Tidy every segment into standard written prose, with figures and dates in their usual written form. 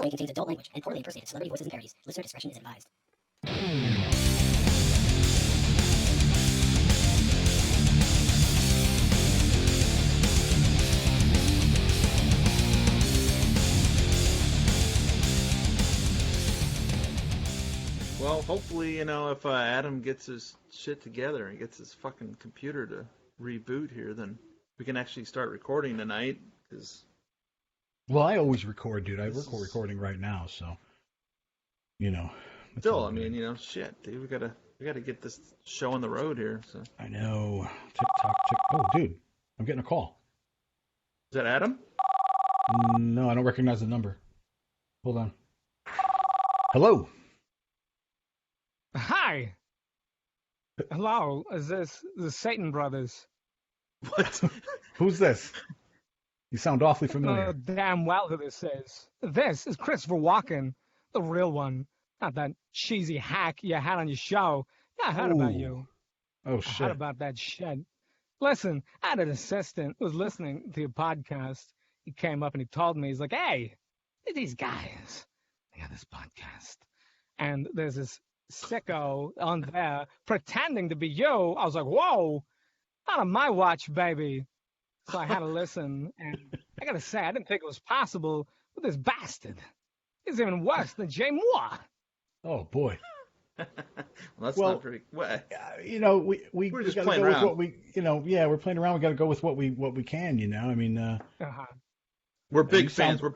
following contains adult language and poorly impersonated celebrity voices and parodies. Listener discretion is advised. Well, hopefully, if Adam gets his shit together and gets his fucking computer to reboot here, then we can actually start recording tonight. Well, I always record, dude. I'm recording right now, so Still, shit, dude. We gotta get this show on the road here. So I know. Tick-tock, tick. Oh, dude, I'm getting a call. Is that Adam? No, I don't recognize the number. Hold on. Hello. Hi. Hello. Is this the Satan Brothers? What? Who's this? You sound awfully familiar. Damn well who this is. This is Christopher Walken, the real one, not that cheesy hack you had on your show. Yeah, I heard about you. Oh, I shit. heard about that shit. Listen, I had an assistant who was listening to your podcast. He came up and he told me, he's like, hey, these guys, they got this podcast. And there's this sicko on there pretending to be you. I was like, whoa, not on my watch, baby. So I had to listen, and I gotta say, I didn't think it was possible with this bastard. He's even worse than Jay Moore. Oh, boy. That's not very. Well, we're just gotta playing go around. with what we, we're playing around. We got to go with what we can, I mean, we're big fans. sound- We're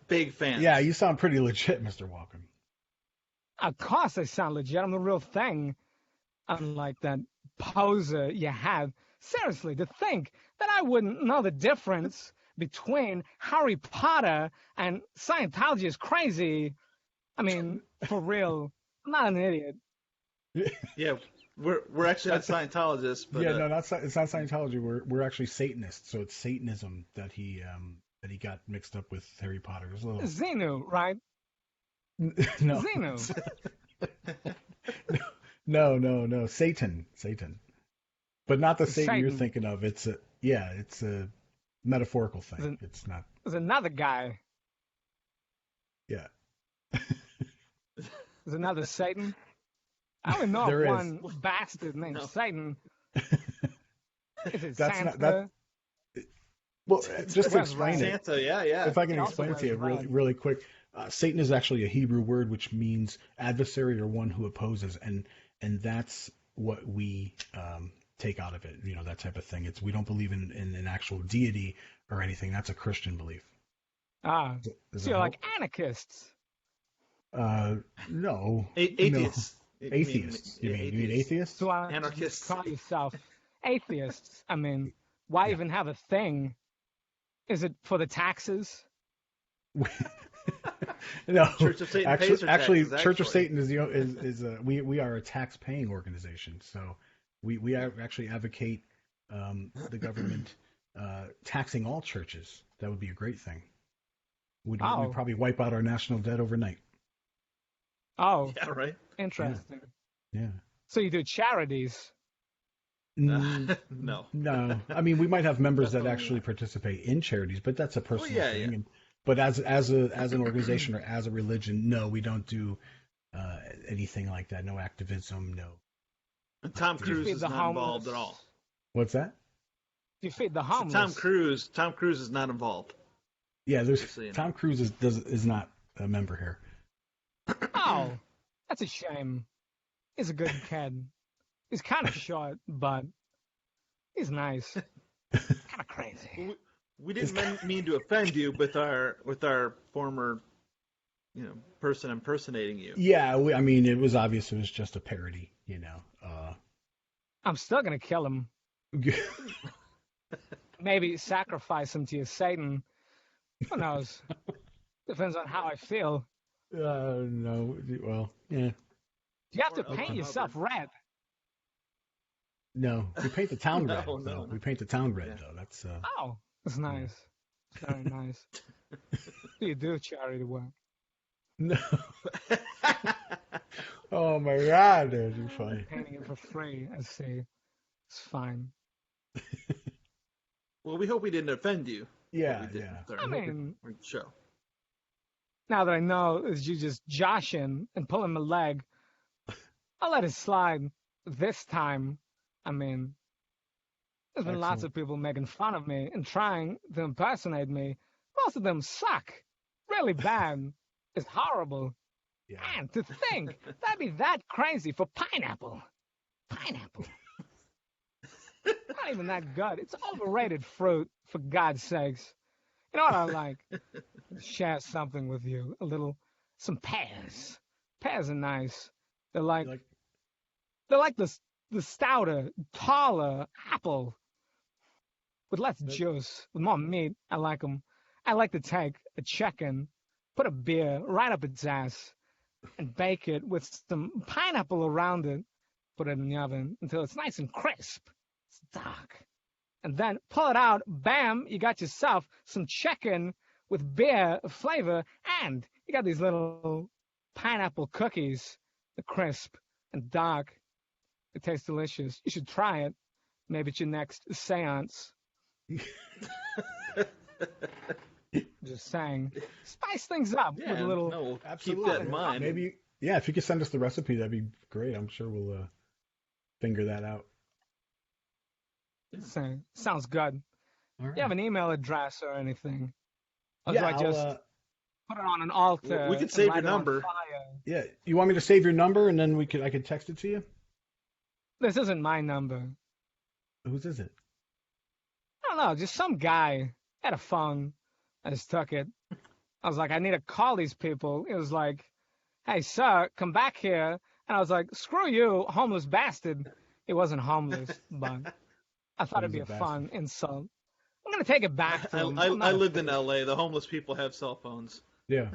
big fans. yeah, you sound pretty legit, Mr. Walken. Of course I sound legit. I'm the real thing. Unlike that poser you have. Seriously, to think that I wouldn't know the difference between Harry Potter and Scientology is crazy. I mean, for real, I'm not an idiot. Yeah, we're actually not Scientologists, but Yeah, no, it's not Scientology. We're actually Satanists, so it's Satanism that he got mixed up with Harry Potter. It was a little... Xenu, right? No. Xenu. No, Satan, but not the Satan you're Satan. thinking of. It's a metaphorical thing. It's not. There's another guy. Yeah. There's another Satan. I only know There of is. one bastard named Satan. Is it That's Santa? not that. Well, just to explain it, Santa. Yeah. if I can He also explain it to you wears red. really quick, Satan is actually a Hebrew word which means adversary or one who opposes, and that's what we take out of it. That type of thing. We don't believe in an actual deity or anything. That's a Christian belief. Ah, Does so that you're help? like anarchists. No. Atheists. No. Atheists. You mean atheists? So why don't you Anarchists. call yourself atheists? I mean, why even have a thing? Is it for the taxes? No. Church of Satan pays their actually, taxes, Church of actually. Satan is we are a tax paying organization, so we actually advocate the government taxing all churches. That would be a great thing. We'd probably wipe out our national debt overnight. Oh, Yeah, right. interesting. Yeah. So you do charities? No. No. I mean, we might have members that actually participate in charities, but that's a personal yeah, thing. yeah. And, but as an organization or as a religion, no, we don't do anything like that. No activism. No. And Tom Cruise feed is the not homeless? involved at all. What's that? You feed the So homeless? Tom Cruise is not involved. Yeah, there's Just so you know. Tom Cruise is not a member here. Oh, that's a shame. He's a good kid. He's kind of short, but he's nice. Kind of crazy. We didn't mean to offend you with our former, person impersonating you. Yeah, I mean, it was obvious it was just a parody, I'm still gonna kill him. Maybe sacrifice him to your Satan. Who knows? Depends on how I feel. No, well, yeah, You have to Or paint Open yourself red. no. We paint the town red, No, though. no. We paint the town red, Yeah. though. That's Oh, that's nice. Very nice. Do you do charity work? no. Oh my God, dude, you're funny. Painting it for free, I see. It's fine. Well, we hope we didn't offend you. Yeah, We didn't yeah. with our- I mean, our show. now that I know is you just joshing and pulling my leg, I'll let it slide this time. I mean, there's been lots of people making fun of me and trying to impersonate me. Most of them suck. Really bad. It's horrible. Yeah. And to think that'd be that crazy for pineapple. Pineapple. Not even that good. It's overrated fruit, for God's sakes. You know what I like? Share something with you. Some pears. Pears are nice. They're like the stouter, taller apple with less juice, with more meat. I like them. I like to take a chicken, put a beer right up its ass, and bake it with some pineapple around it. Put it in the oven until it's nice and crisp. It's dark. And then pull it out. Bam, you got yourself some chicken with beer flavor, and you got these little pineapple cookies. They're crisp and dark. It tastes delicious. You should try it. Maybe it's your next seance. Just saying. Spice things up with a little... No, Absolutely. keep that in mind. Maybe, yeah, if you could send us the recipe, that'd be great. I'm sure we'll figure that out. Sounds good. All right. You have an email address or anything? Or Yeah, do I just put it on an altar? We could save your and light it on number. fire? Yeah, you want me to save your number and then I could text it to you? This isn't my number. Whose is it? I don't know. Just some guy had a phone. I just took it. I was like, I need to call these people. It was like, hey, sir, come back here. And I was like, screw you, homeless bastard. He wasn't homeless, but I thought it'd be a fun insult. I'm going to take it back to him. I lived in L.A. The homeless people have cell phones. Yeah.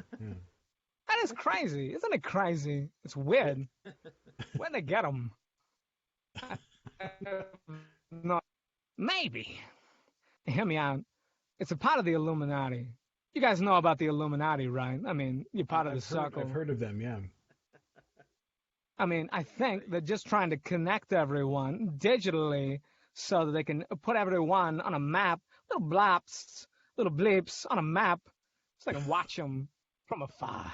That is crazy. Isn't it crazy? It's weird. Where'd they get them? No, maybe. Hear me out. It's a part of the Illuminati. You guys know about the Illuminati, right? I mean, you're part of the circle. I've heard of them, yeah. I mean, I think they're just trying to connect everyone digitally so that they can put everyone on a map, little blops, little bleeps on a map, so they can watch them from afar.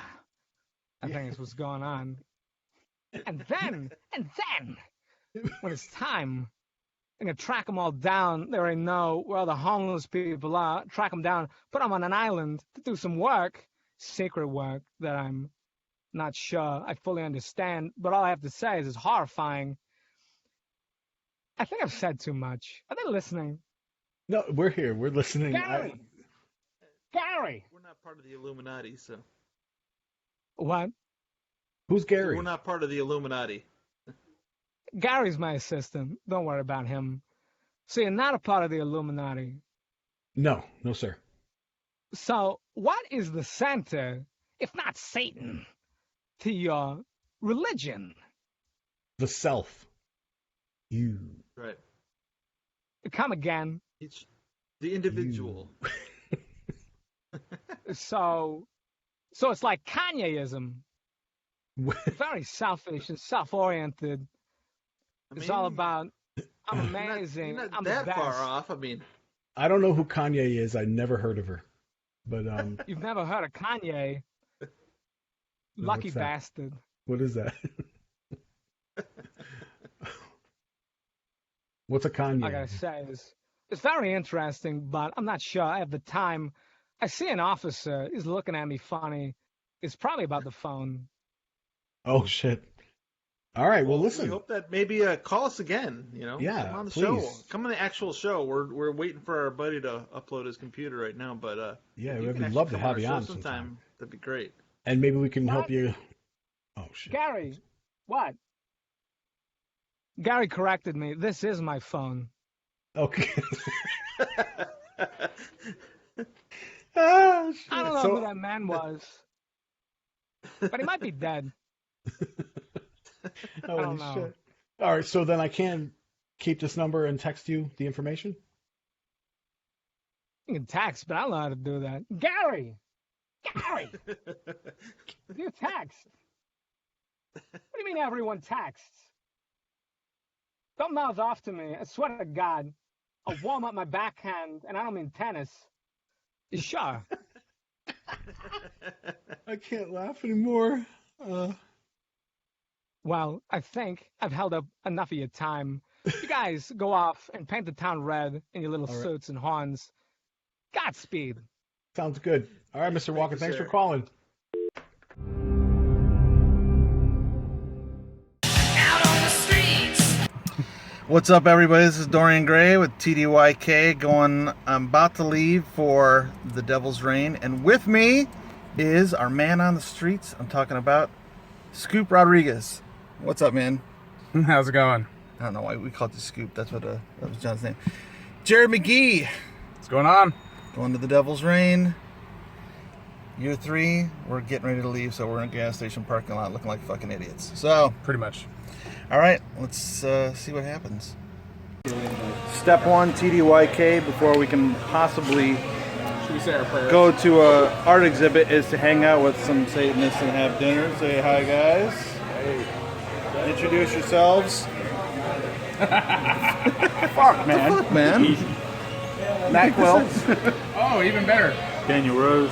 I think that's what's going on. And then, when it's time, they're going to track them all down. They already know where all the homeless people are, track them down, put them on an island to do some work, secret work that I'm not sure I fully understand, but all I have to say is it's horrifying. I think I've said too much. Are they listening? No, we're here. We're listening. Gary! We're not part of the Illuminati, so... What? Who's Gary? We're not part of the Illuminati. Gary's my assistant. Don't worry about him. So you're not a part of the Illuminati. No, sir. So what is the center, if not Satan, to your religion? The self. You. Right. Come again. It's the individual. So it's like Kanyeism. Very selfish and self-oriented. It's all about, I'm amazing, You're not I'm that the best. far off. I mean, I don't know who Kanye is. I never heard of her. But You've never heard of Kanye? Lucky what's that? bastard. What is that? What's a Kanye? I gotta say, it's very interesting, but I'm not sure I have the time. I see an officer, he's looking at me funny. It's probably about the phone. Oh shit! All right, well listen. We hope that maybe call us again. Yeah, come on the please. show. Come on the actual show. We're waiting for our buddy to upload his computer right now, but yeah, we'd we'd love to have you on sometime. That'd be great. And maybe we can What? help you. Oh shit! Gary, what? Gary corrected me. This is my phone. Okay. Oh, shit. I don't know who that man was, but he might be dead. Oh, I don't know. shit. All right, so then I can keep this number and text you the information? You can text, but I don't know how to do that. Gary! You text. What do you mean everyone texts? Don't mouth off to me. I swear to God, I'll warm up my backhand, and I don't mean tennis. You sure? I can't laugh anymore. Well, I think I've held up enough of your time. You guys go off and paint the town red in your little All right. suits and horns. Godspeed. Sounds good. All right, Mr. Walker, thanks for calling. What's up, everybody? This is Dorian Gray with TDYK. I'm about to leave for the Devil's Reign, and with me is our man on the streets. I'm talking about Scoop Rodriguez. What's up, man? How's it going? I don't know why we called you Scoop. That's what that was John's name. Jared McGhee. What's going on? Going to the Devil's Reign. Year 3. We're getting ready to leave, so we're in a gas station parking lot looking like fucking idiots. So, Pretty much. all right, let's see what happens. Step 1, TDYK, before we can possibly Should we say our prayers? go to a art exhibit, is to hang out with some Satanists and have dinner. Say hi, guys. Hey. Introduce yourselves. Fuck, man. Fuck, man. Matt Quill. Oh, even better. Daniel Rose.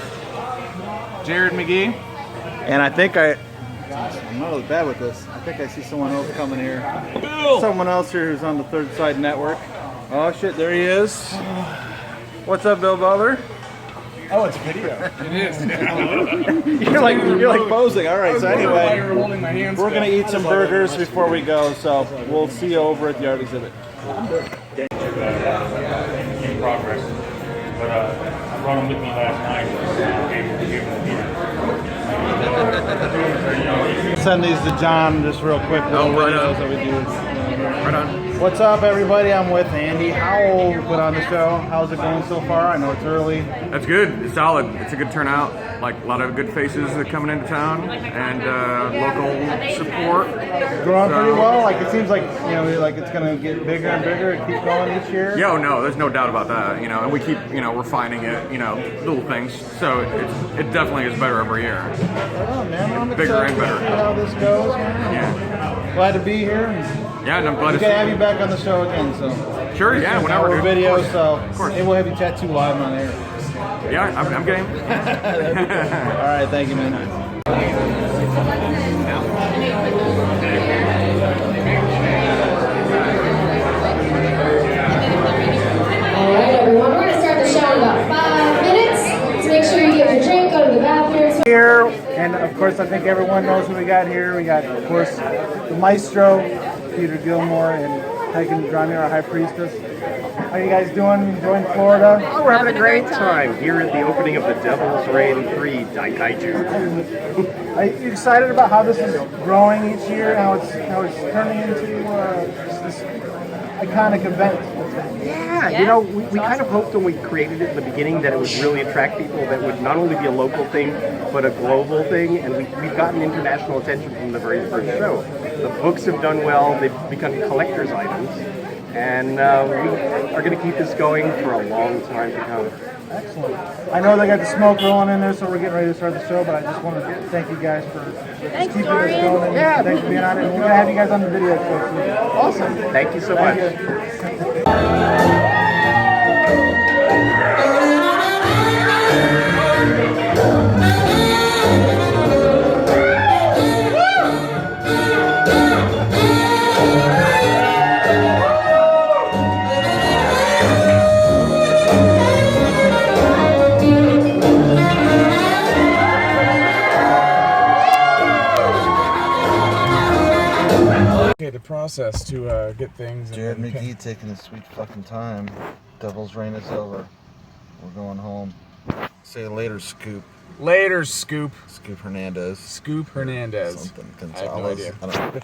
Jared McGhee. And I think I'm not really bad with this. I think I see someone else coming here. Bill. Someone else here who's on the Third Side Network. Oh shit, there he is. What's up, Bill Butler? Oh, it's video. It is. You're like posing. All right. So anyway, You're holding my hands. we're gonna eat some burgers before we go. So we'll see you over at the art exhibit. In progress. But I brought them with me last night. Gave them Send these to John just real quick. Oh, right on. Videos that we do. Right on. What's up, everybody? I'm with Andy Howell. Put on the show. How's it going so far? I know it's early. That's good. It's solid. It's a good turnout. Like a lot of good faces that are coming into town and local support. Growing pretty well. Like it seems like like it's gonna get bigger and bigger and keep going each year. Yo, no, there's no doubt about that. And we keep refining it. Little things. So it definitely is better every year. Oh man, I'm Bigger excited and better. to see how this goes, man. Yeah. Glad to be here. Yeah, and I'm glad We to gotta have you back on the show again. So Sure. Yeah. Whenever. we're Dude. video, Of course. so Of course. maybe we'll have you tattoo live on air. Yeah, I'm game. All right, thank you, man. Alright everyone, we're going to start the show in about 5 minutes. So make sure you get your drink, go to the bathroom. Here, and of course, I think everyone knows who we got here. We got, of course, the Maestro, Peter Gilmore, and Hagen Drani, our High Priestess. How you guys doing? Enjoying Florida? Oh, we're having a great time here at the opening of the Devil's Reign 3 Daikaiju. Are you excited about how this is growing each year? How it's turning into this iconic event? Yeah, we kind of hoped when we created it in the beginning that it would really attract people, that would not only be a local thing, but a global thing, and we've gotten international attention from the very first show. The books have done well, they've become collector's items, and we are going to keep this going for a long time to come. Excellent. I know they got the smoke rolling in there, so we're getting ready to start the show, but I just want to thank you guys for keeping this going. Yeah. Thanks for being on it. We're going to have you guys on the video show too. Awesome. Thank you so much. The process to get things. Jared McGhee taking his sweet fucking time. Devil's Reign is over. We're going home. Say later, Scoop. Later, Scoop. Scoop Hernandez. Scoop Hernandez. Something. I have no idea. I don't know.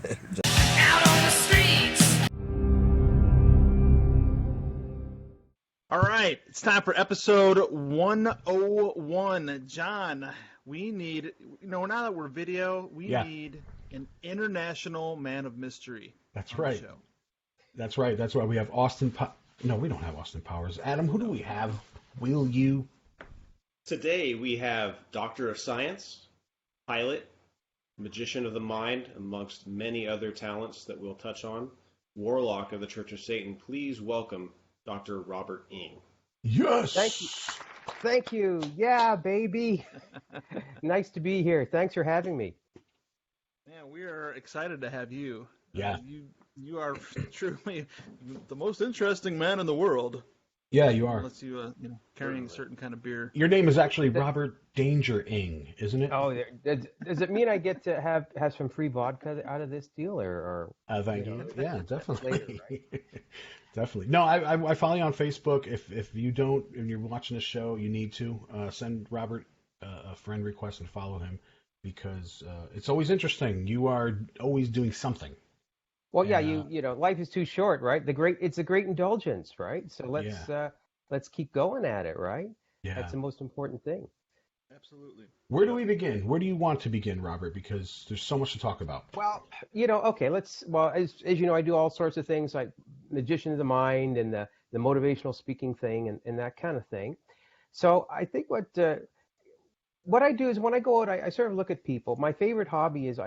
Later, All right, it's time for episode 101. John, we need, now that we're video, we need an international man of mystery. That's right. That's right. That's right. We have Austin. No, we don't have Austin Powers. Adam, who do we have? Will you? Today we have Doctor of Science, Pilot, Magician of the Mind, amongst many other talents that we'll touch on, Warlock of the Church of Satan. Please welcome Dr. Robert Ng. Yes. Thank you. Thank you. Yeah, baby. Nice to be here. Thanks for having me. Yeah, we are excited to have you. Yeah. You are truly the most interesting man in the world. Yeah, you are. Unless you carrying a certain kind of beer. Your name is actually Robert Danger-ing, isn't it? Oh, does it mean I get to have some free vodka out of this deal, or Thank you. Yeah, definitely. later, right? Definitely. No, I follow you on Facebook. If you don't, and you're watching the show, you need to send Robert a friend request and follow him, because it's always interesting. You are always doing something. Well, yeah, you know, life is too short, right? It's a great indulgence, right? So let's keep going at it, right? Yeah. That's the most important thing. Absolutely. Where do we begin? Where do you want to begin, Robert? Because there's so much to talk about. Well, okay, as you know, I do all sorts of things like magician of the mind and the motivational speaking thing and that kind of thing. So I think what I do is when I go out, I sort of look at people. My favorite hobby is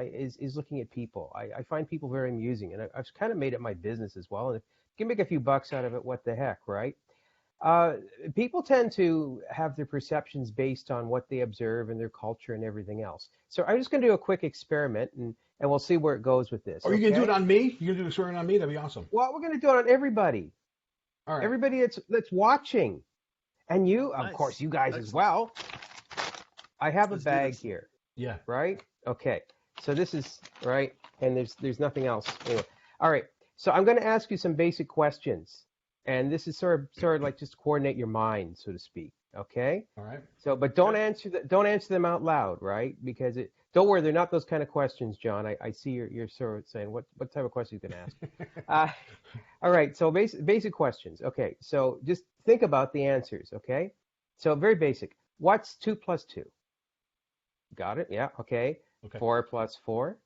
looking at people. I find people very amusing, and I've kind of made it my business as well. And if you can make a few bucks out of it, what the heck, right? People tend to have their perceptions based on what they observe and their culture and everything else. So I'm just going to do a quick experiment, and we'll see where it goes with this. Are you going to do it on me? You're going to do the experiment on me? That'd be awesome. Well, we're going to do it on everybody. All right. Everybody that's watching, and you, Nice. of course, you guys as well. I have a bag here. Yeah. Right? Okay. So this is right, and there's nothing else. Anyway. All right. So I'm going to ask you some basic questions, and this is sort of like just to coordinate your mind, so to speak. Okay. All right. So, but don't answer them out loud, right? Because don't worry, they're not those kind of questions, John. I see you're sort of saying what type of questions you can ask. All right. So basic questions. Okay. So just think about the answers. Okay. So very basic. What's 2 plus 2? Got it? Yeah. Okay. 4 plus 4.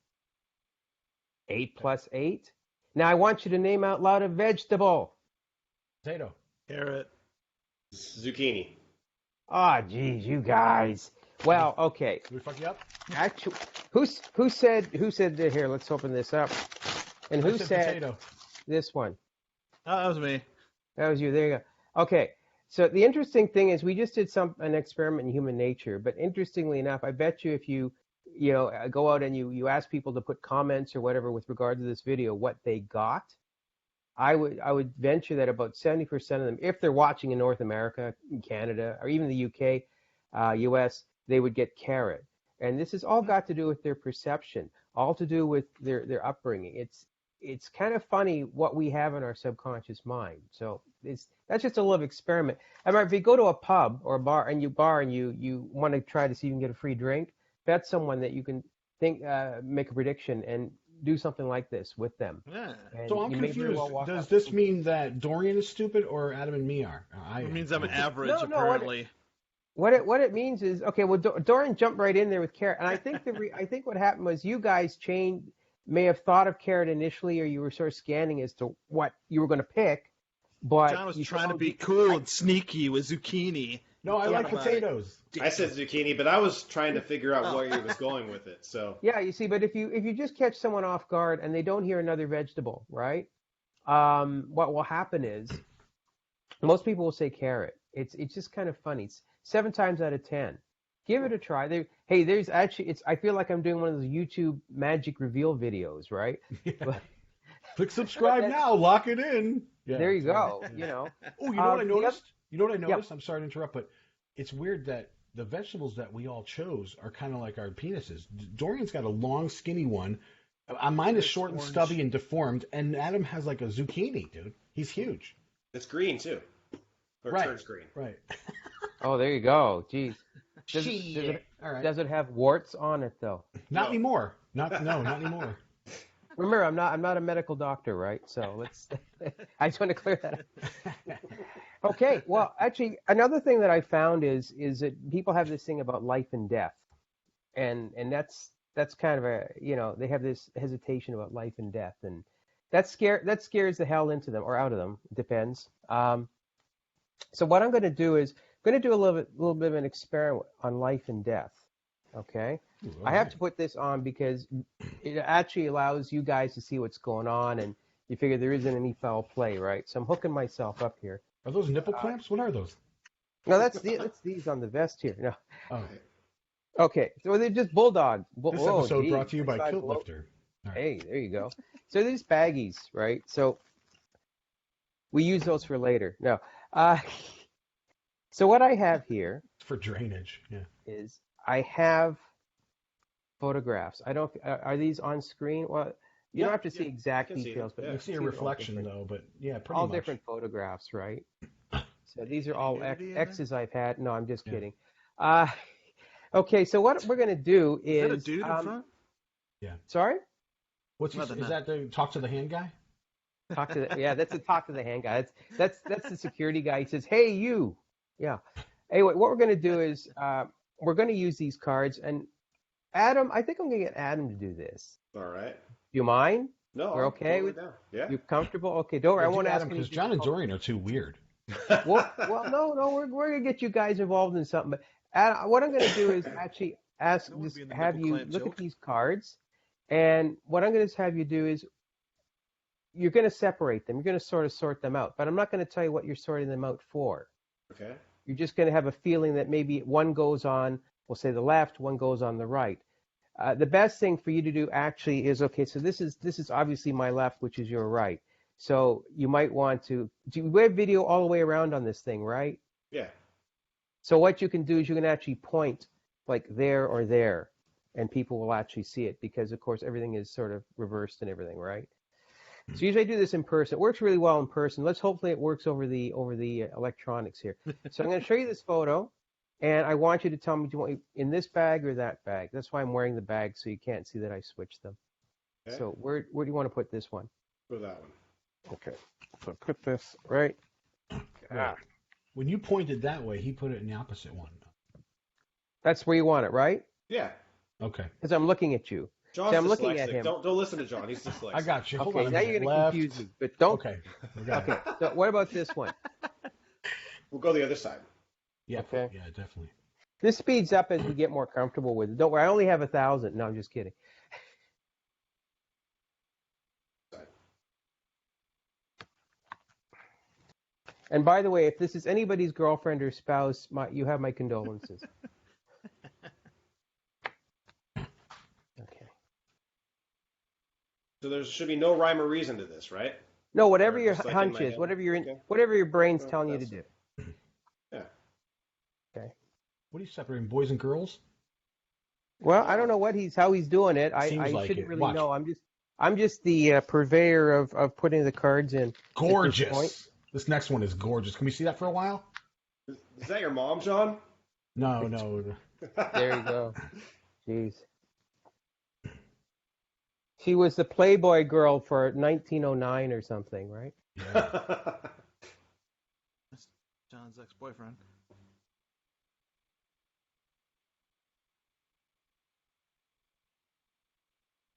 8 plus 8. Now I want you to name out loud a vegetable. Potato. Carrot. Zucchini. Ah, geez, you guys. Well, okay. Did we fuck you up? Actually, who said that? Here, let's open this up. And who said potato? This one? Oh, that was me. That was you. There you go. Okay. So the interesting thing is we just did an experiment in human nature, but interestingly enough, I bet you if you go out and you ask people to put comments or whatever with regard to this video, what they got, I would venture that about 70% of them, if they're watching in North America, Canada, or even the UK, US, they would get carrot. And this has all got to do with their perception, all to do with their upbringing. It's kind of funny what we have in our subconscious mind. So that's just a little experiment. I mean, if you go to a pub or a bar and you want to try to see if you can get a free drink, bet someone that you can make a prediction and do something like this with them. Yeah. So I'm confused. Does this mean that Dorian is stupid or Adam and me are? It means I'm average, apparently. What it means is, okay, well, Dorian jumped right in there with carrot, and I think what happened was you guys may have thought of carrot initially, or you were sort of scanning as to what you were going to pick, but John was trying to be cool and sneaky with zucchini. No, I like potatoes. I said zucchini, but I was trying to figure out where he was going with it. So yeah, you see, but if you just catch someone off guard and they don't hear another vegetable, right? What will happen is most people will say carrot. It's just kind of funny. It's 7 times out of 10. Give it a try. There's actually I feel like I'm doing one of those YouTube magic reveal videos, right? Yeah. Click subscribe now. Lock it in. Yeah, there you go. Oh, you know what I noticed? You know what I noticed? Yep. I'm sorry to interrupt, but it's weird that the vegetables that we all chose are kind of like our penises. Dorian's got a long, skinny one. Mine is short and stubby and deformed, and Adam has like a zucchini, dude. He's huge. It's green too. Or right. turns green. Right. Oh, there you go. Jeez. All right. Does it have warts on it though? Not anymore. Not anymore. Remember, I'm not a medical doctor, right? So let's. I just want to clear that up. Okay. Well, actually, another thing that I found is that people have this thing about life and death, and that's kind of they have this hesitation about life and death, and that scares the hell into them or out of them. It depends. So what I'm going to do is I'm going to do a little bit of an experiment on life and death. Okay. Ooh, I have to put this on because it actually allows you guys to see what's going on, and you figure there isn't any foul play, right? So I'm hooking myself up here. Are those nipple clamps? What are those? No, that's these on the vest here. No. Oh. Okay, so they're just bulldogs. This episode brought to you by Kilt Lifter. Right. Hey, there you go. So these baggies, right? So we use those for later. No. So what I have here for drainage, is I have photographs. I don't. Are these on screen? Well, you don't have to see exact details, but you see a reflection though. But yeah, pretty all much. different photographs, right? So these are all X's I've had. No, I'm just kidding. Okay, so what we're gonna do is that a dude in front? Yeah. Sorry. Is that the talk to the hand guy? Talk to that's a talk to the hand guy. That's the security guy. He says, "Hey, you." Yeah. Anyway, what we're going to do is we're going to use these cards. And Adam, I think I'm going to get Adam to do this. All right. Do you mind? No. We're okay with that? Yeah. You're comfortable? Okay, don't worry. I won't ask him. Because John and Dorian are too weird. Well, no, we're going to get you guys involved in something. But Adam, what I'm going to do is actually have you look at these cards. And what I'm going to have you do is you're going to separate them. You're going to sort them out. But I'm not going to tell you what you're sorting them out for. Okay. You're just going to have a feeling that maybe one goes on, we'll say the left, one goes on the right. The best thing for you to do actually is, okay, so this is obviously my left, which is your right. So you might want to, we have video all the way around on this thing, right? Yeah. So what you can do is you can actually point like there or there, and people will actually see it because, of course, everything is sort of reversed and everything, right? So usually I do this in person. It works really well in person. Hopefully it works over the electronics here. So I'm going to show you this photo, and I want you to tell me, do you want in this bag or that bag? That's why I'm wearing the bag, so you can't see that I switched them. Okay. So where do you want to put this one? Put that one. Okay. So put this right. When you pointed that way, he put it in the opposite one. That's where you want it, right? Yeah. Okay. Because I'm looking at you. John's I'm dyslexic. looking at him. Don't listen to John. He's dyslexic. I got you. Hold on. Now you're going to confuse me, but don't. Okay. Okay. So what about this one? We'll go the other side. Yeah. Okay. Yeah, definitely. This speeds up as we get more comfortable with it. Don't worry. I only have 1,000. No, I'm just kidding. And by the way, if this is anybody's girlfriend or spouse, you have my condolences. So there should be no rhyme or reason to this, right? No, whatever your hunch is, whatever your brain's telling you to do. Yeah. Okay. What are you separating, boys and girls? Well, I don't know how he's doing it. I shouldn't really know. I'm just the purveyor of putting the cards in. Gorgeous. This next one is gorgeous. Can we see that for a while? Is that your mom, John? No. There you go. Jeez. She was the Playboy girl for 1909 or something, right? Yeah. That's John's ex-boyfriend.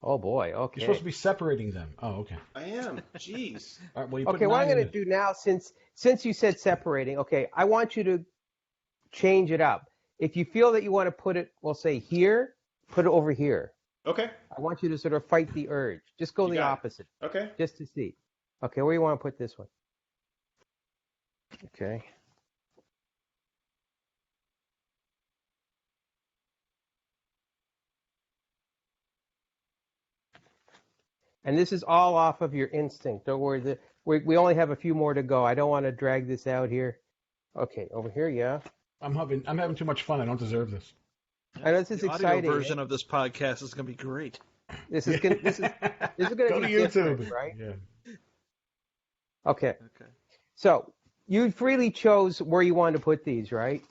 Oh boy, okay. You're supposed to be separating them. Oh, okay. I am. Jeez. All right, okay, what I'm going to do now, since you said separating, okay, I want you to change it up. If you feel that you want to put it, we'll say here, put it over here. Okay. I want you to sort of fight the urge. Just go the opposite. Okay. Just to see. Okay, where do you want to put this one? Okay. And this is all off of your instinct. Don't worry. We only have a few more to go. I don't want to drag this out here. Okay, over here, yeah. I'm having too much fun. I don't deserve this. I know this is exciting. The audio version of this podcast is going to be great. This is going to be YouTube, right? Yeah. Okay. So you freely chose where you wanted to put these, right?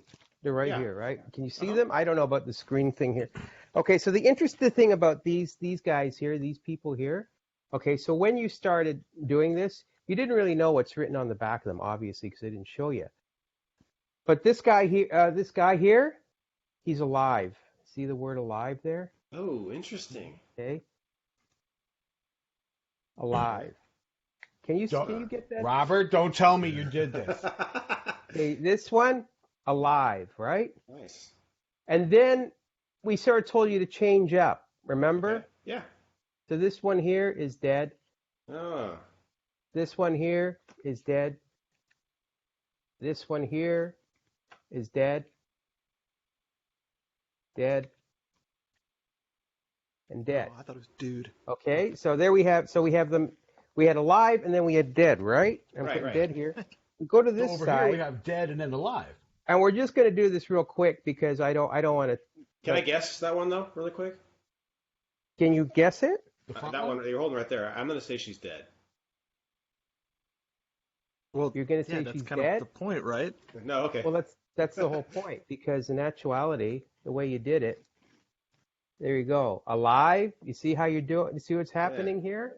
They're right here, right? Can you see them? I don't know about the screen thing here. Okay, so the interesting thing about these guys here, these people here. Okay, so when you started doing this, you didn't really know what's written on the back of them, obviously, because they didn't show you. But this guy here, he's alive. See the word alive there? Oh, interesting. Okay. Alive. Can you get that? Robert, don't tell me you did this. Okay, this one, alive, right? Nice. And then we sort of told you to change up, remember? Okay. Yeah. So this one here is dead. Oh. This one here is dead. This one here is dead, dead, and dead. Oh, I thought it was dude. Okay, so there we have. So we have them. We had alive, and then we had dead, right? I'm Right, putting right. dead here. We go to So this over side, here we have dead and then alive. and we're just going to do this real quick because I don't want to. Can I guess that one though, really quick? Can you guess it? That one you're holding right there. I'm going to say she's dead. Well, You're going to say that's she's kind dead? of the point, right? No, okay. Well, that's the whole point, because in actuality, the way you did it, there you go. Alive. You see how you're doing? You see what's happening here?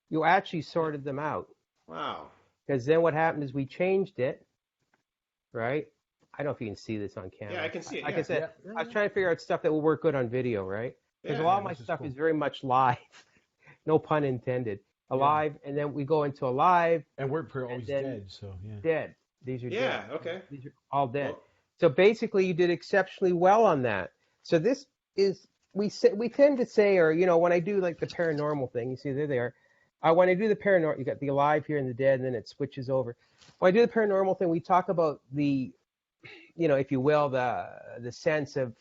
You actually sorted them out. Wow. Because then what happened is we changed it, right? I don't know if you can see this on camera. Yeah, I can see it. Like yeah. I said, I was trying to figure out stuff that will work good on video, right? Because a lot of my stuff is very much live. No pun intended. Alive, and then we go into alive. And we're always dead, so yeah. Dead. These are dead. Okay. These are all dead. Well, So basically, you did exceptionally well on that. So this is we tend to say, or when I do like the paranormal thing, you see there they are. When I do the paranormal, you got the alive here and the dead, and then it switches over. When I do the paranormal thing, we talk about the, if you will, the sense of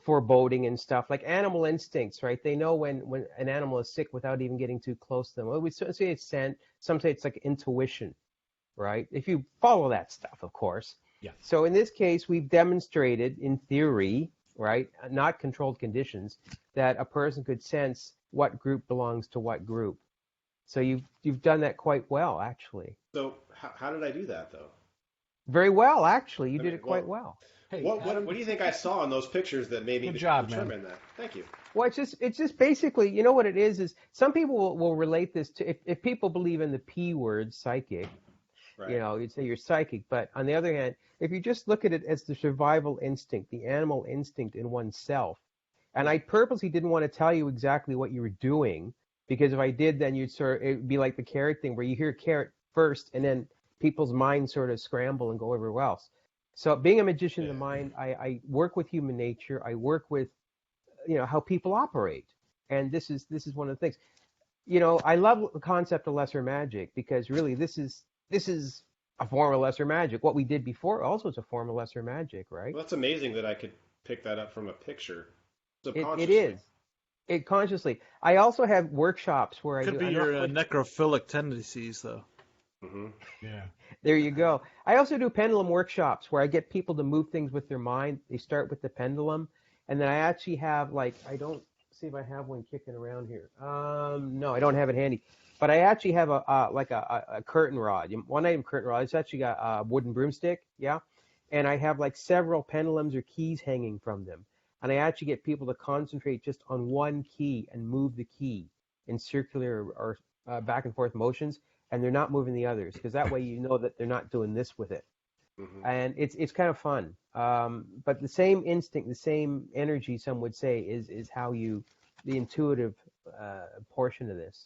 foreboding and stuff, like animal instincts, right? They know when an animal is sick without even getting too close to them. Well, we say it's scent. Some say it's like intuition, right? If you follow that stuff, of course. Yeah. So in this case, we've demonstrated, in theory, right, not controlled conditions, that a person could sense what group belongs to what group. So you've done that quite well, actually. So how did I do that though? Very well, actually. You did it quite well. Hey, What do you think I saw in those pictures that made me Good job, determine that? Thank you. Well, it's just basically, you know what it is some people will relate this to, if people believe in the P word, psychic, Right. you'd say you're psychic. But on the other hand, if you just look at it as the survival instinct, the animal instinct in oneself, and I purposely didn't want to tell you exactly what you were doing, because if I did, then it'd be like the carrot thing where you hear carrot first and then people's minds sort of scramble and go everywhere else. So being a magician of the mind, I work with human nature. I work with, how people operate. And this is one of the things. I love the concept of lesser magic, because really this is a form of lesser magic. What we did before also is a form of lesser magic, right? Well, that's amazing that I could pick that up from a picture. It is. It consciously. I also have workshops where Could be your necrophilic tendencies, though. Mm-hmm. Yeah. There you go. I also do pendulum workshops where I get people to move things with their mind. They start with the pendulum, and then I actually have I don't see if I have one kicking around here. No, I don't have it handy. But I actually have a curtain rod. One item curtain rod. It's actually got a wooden broomstick, yeah. And I have several pendulums or keys hanging from them. And I actually get people to concentrate just on one key and move the key in circular or back and forth motions, and they're not moving the others, because that way you know that they're not doing this with it. Mm-hmm. And it's kind of fun. But the same instinct, the same energy, some would say, is how the intuitive portion of this.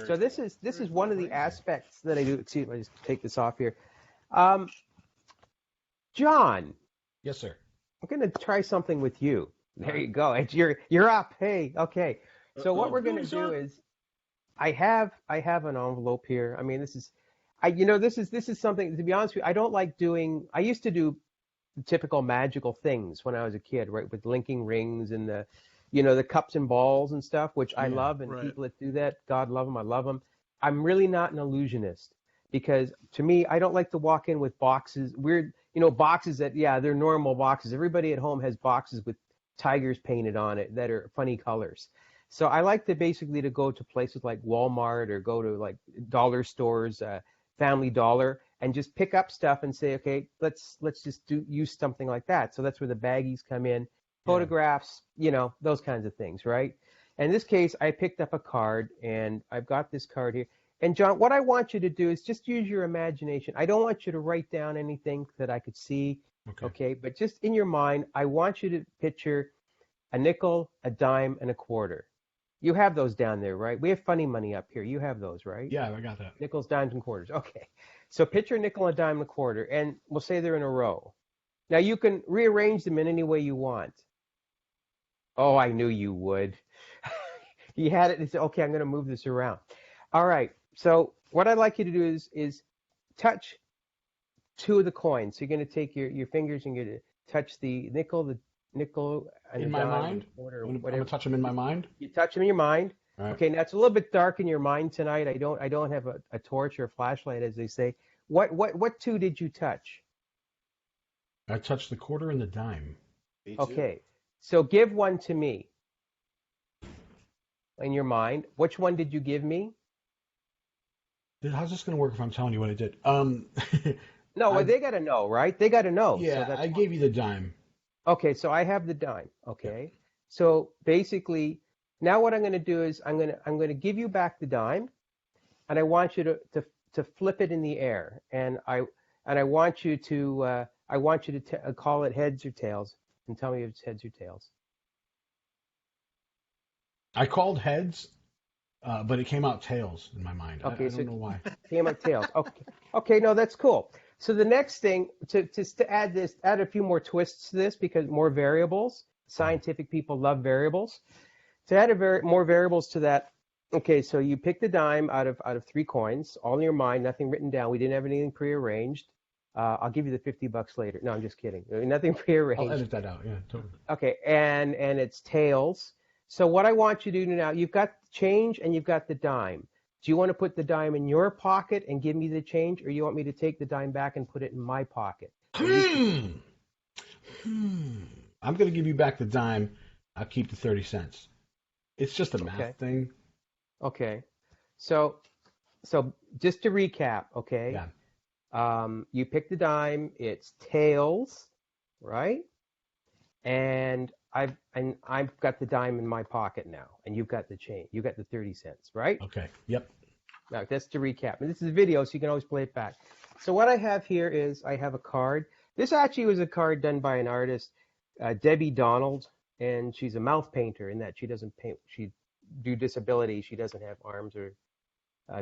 So this is one of the aspects that I do. Excuse me, I just take this off here. John. Yes, sir. I'm going to try something with you. There you go. You're up. Hey, okay. So what we're going to do is, I have an envelope here. I mean, this is something, to be honest with you, I don't like doing. I used to do the typical magical things when I was a kid, right, with linking rings and the cups and balls and stuff, which I love, and people that do that, God love them, I love them. I'm really not an illusionist, because to me, I don't like to walk in with boxes, weird, boxes that, they're normal boxes. Everybody at home has boxes with tigers painted on it that are funny colors. So I like to basically to go to places like Walmart or go to like dollar stores, Family Dollar, and just pick up stuff and say, okay, let's just use something like that. So that's where the baggies come in, photographs, those kinds of things, right? In this case, I picked up a card, and I've got this card here. And John, what I want you to do is just use your imagination. I don't want you to write down anything that I could see, okay? But just in your mind, I want you to picture a nickel, a dime, and a quarter. You have those down there, right? We have funny money up here. You have those, right? Yeah, I got that. Nickels, dimes, and quarters. Okay. So picture a nickel, a dime, and a quarter, and we'll say they're in a row. Now you can rearrange them in any way you want. Oh, I knew you would. You had it and said, okay, I'm going to move this around. All right. So what I'd like you to do is touch 2 of the coins. So you're going to take your fingers and you're going to touch the nickel, and in the my dime, mind? quarter, I'm whatever. gonna touch them in my mind. You touch them in your mind. All right. Okay, now it's a little bit dark in your mind tonight. I don't have a torch or a flashlight, as they say. What 2 did you touch? I touched the quarter and the dime. Me too. Okay, so give one to me. In your mind, which one did you give me? How's this gonna work if I'm telling you what I did? No, well, they got to know, right? They got to know. Yeah, so I gave you the dime. Okay, so I have the dime. Okay, so basically, now what I'm going to do is I'm going to give you back the dime, and I want you to flip it in the air, and I want you to call it heads or tails, and tell me if it's heads or tails. I called heads, but it came out tails in my mind. Okay, I don't know why. Came out tails. Okay, no, that's cool. So the next thing to add a few more twists to this, because more variables. Scientific people love variables. To add more variables to that. Okay, so you pick the dime out of 3 coins, all in your mind, nothing written down. We didn't have anything prearranged. I'll give you the $50 later. No, I'm just kidding. Nothing prearranged. I'll edit that out. Yeah, totally. Okay, and it's tails. So what I want you to do now, you've got the change and you've got the dime. Do you want to put the dime in your pocket and give me the change, or you want me to take the dime back and put it in my pocket? I'm going to give you back the dime. I'll keep the 30 cents. It's just a math thing. Okay. So just to recap, okay? Yeah. You pick the dime, it's tails, right? And I've got the dime in my pocket now, and you've got the change. You got the 30 cents, right? Okay. Yep. Now that's to recap. And this is a video, so you can always play it back. So what I have here is I have a card. This actually was a card done by an artist, Debbie Donald, and she's a mouth painter in that she doesn't paint. She due disability, she doesn't have arms or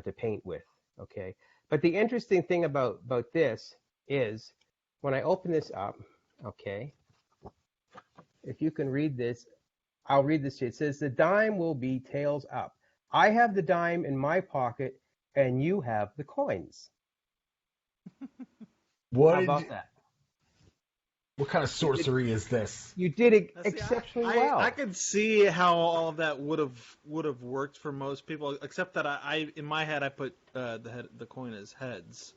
to paint with. Okay. But the interesting thing about this is when I open this up, okay, if you can read this, I'll read this to you. It says the dime will be tails up. I have the dime in my pocket, and you have the coins. How about that? What kind of sorcery is this? You did it exceptionally well. I could see how all of that would have worked for most people, except that I in my head I put the coin as heads.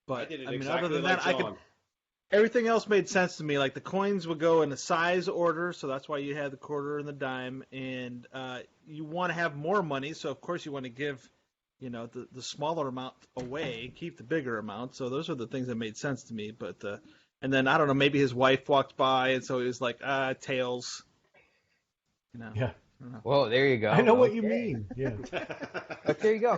But I did it exactly other than like that, John. everything else made sense to me. Like the coins would go in a size order, so that's why you had the quarter and the dime. And you want to have more money, so of course you want to give, the smaller amount away, keep the bigger amount. So those are the things that made sense to me. But and then I don't know, maybe his wife walked by, and so he was like, tails. Yeah. Well, there you go. I know what you mean. Yeah. But there you go.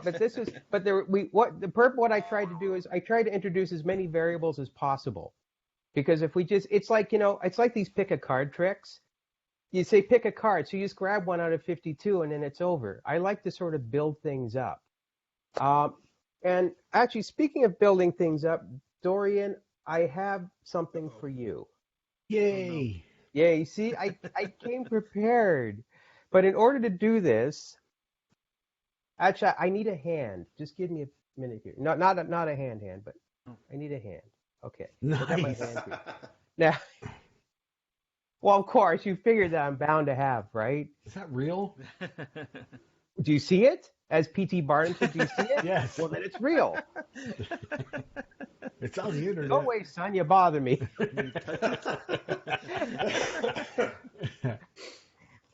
What I tried to do is I tried to introduce as many variables as possible. Because if we it's like these pick a card tricks. You say pick a card, so you just grab one out of 52 and then it's over. I like to sort of build things up. And actually, speaking of building things up, Dorian, I have something for you. Yay. Yay. See, I came prepared. But in order to do this, actually, I need a hand. Just give me a minute here. Not a hand, but I need a hand. Okay. Nice. I got my hand here. Now, well, of course, you figured that I'm bound to have, right? Is that real? Do you see it? As P.T. Barnum said, do you see it? Yes. Well, then it's real. It's on the internet. Don't wait, son. You bother me.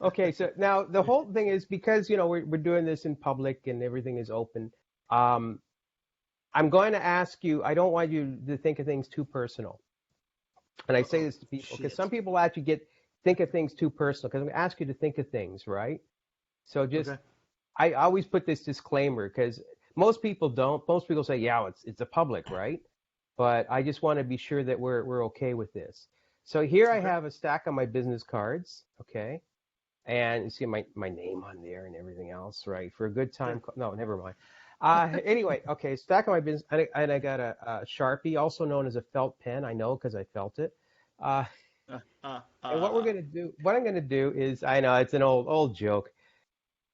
Okay, so now the whole thing is because, we're doing this in public and everything is open. I'm going to ask you, I don't want you to think of things too personal. And I say this to people because some people actually think of things too personal because I'm going to ask you to think of things, right? So I always put this disclaimer because most people don't. Most people say, yeah, it's a public, right? But I just want to be sure that we're okay with this. So here I have a stack of my business cards, okay? And you see my name on there and everything else, right? For a good time. No, never mind. Anyway, okay, stack of my business, and I got a Sharpie, also known as a felt pen. I know because I felt it. And what I'm gonna do is, I know it's an old joke.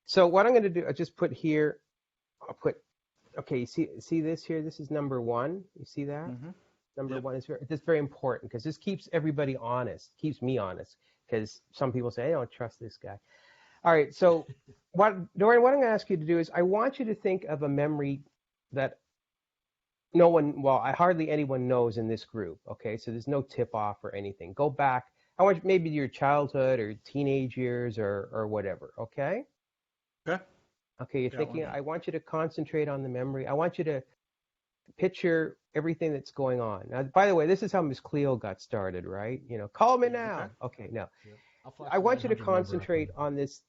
So what I'm gonna do, I just put here. I'll put. Okay, you see this here? This is number 1. You see that? Mm-hmm. number one is very important because this keeps everybody honest, keeps me honest. Because some people say, I don't trust this guy. All right, so Dorian, what I'm going to ask you to do is I want you to think of a memory that hardly anyone knows in this group, okay? So there's no tip-off or anything. Go back, I want maybe to your childhood or teenage years or whatever, okay? Okay. Okay, you're thinking, I want you to concentrate on the memory. I want you to picture everything that's going on. Now, by the way, this is how Miss Cleo got started, right? You know, call me now. Okay, no. I want you to concentrate on this.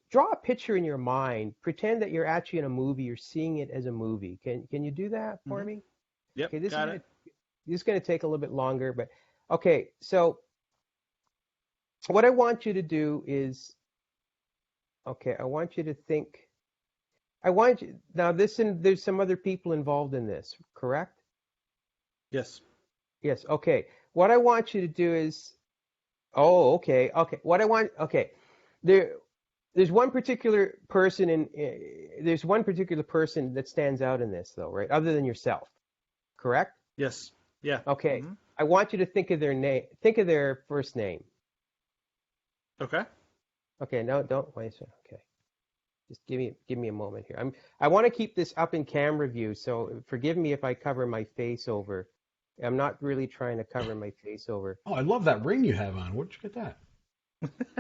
Draw a picture in your mind. Pretend that you're actually in a movie. You're seeing it as a movie. Can you do that for me? Yep, okay, got it. This is going to take a little bit longer, but okay. So what I want you to do is, I want you to think. There's some other people involved in this, correct? Yes. Yes. Okay. What I want you to do is, okay. There's one particular person there's one particular person that stands out in this, though, right? Other than yourself, correct? Yes. Yeah. Okay. Mm-hmm. I want you to think of their name. Think of their first name. Okay. Okay. No, don't wait. Okay. Just give me a moment here. I want to keep this up in camera view, so forgive me if I cover my face over. I'm not really trying to cover my face over. Oh, I love that ring you have on. Where'd you get that?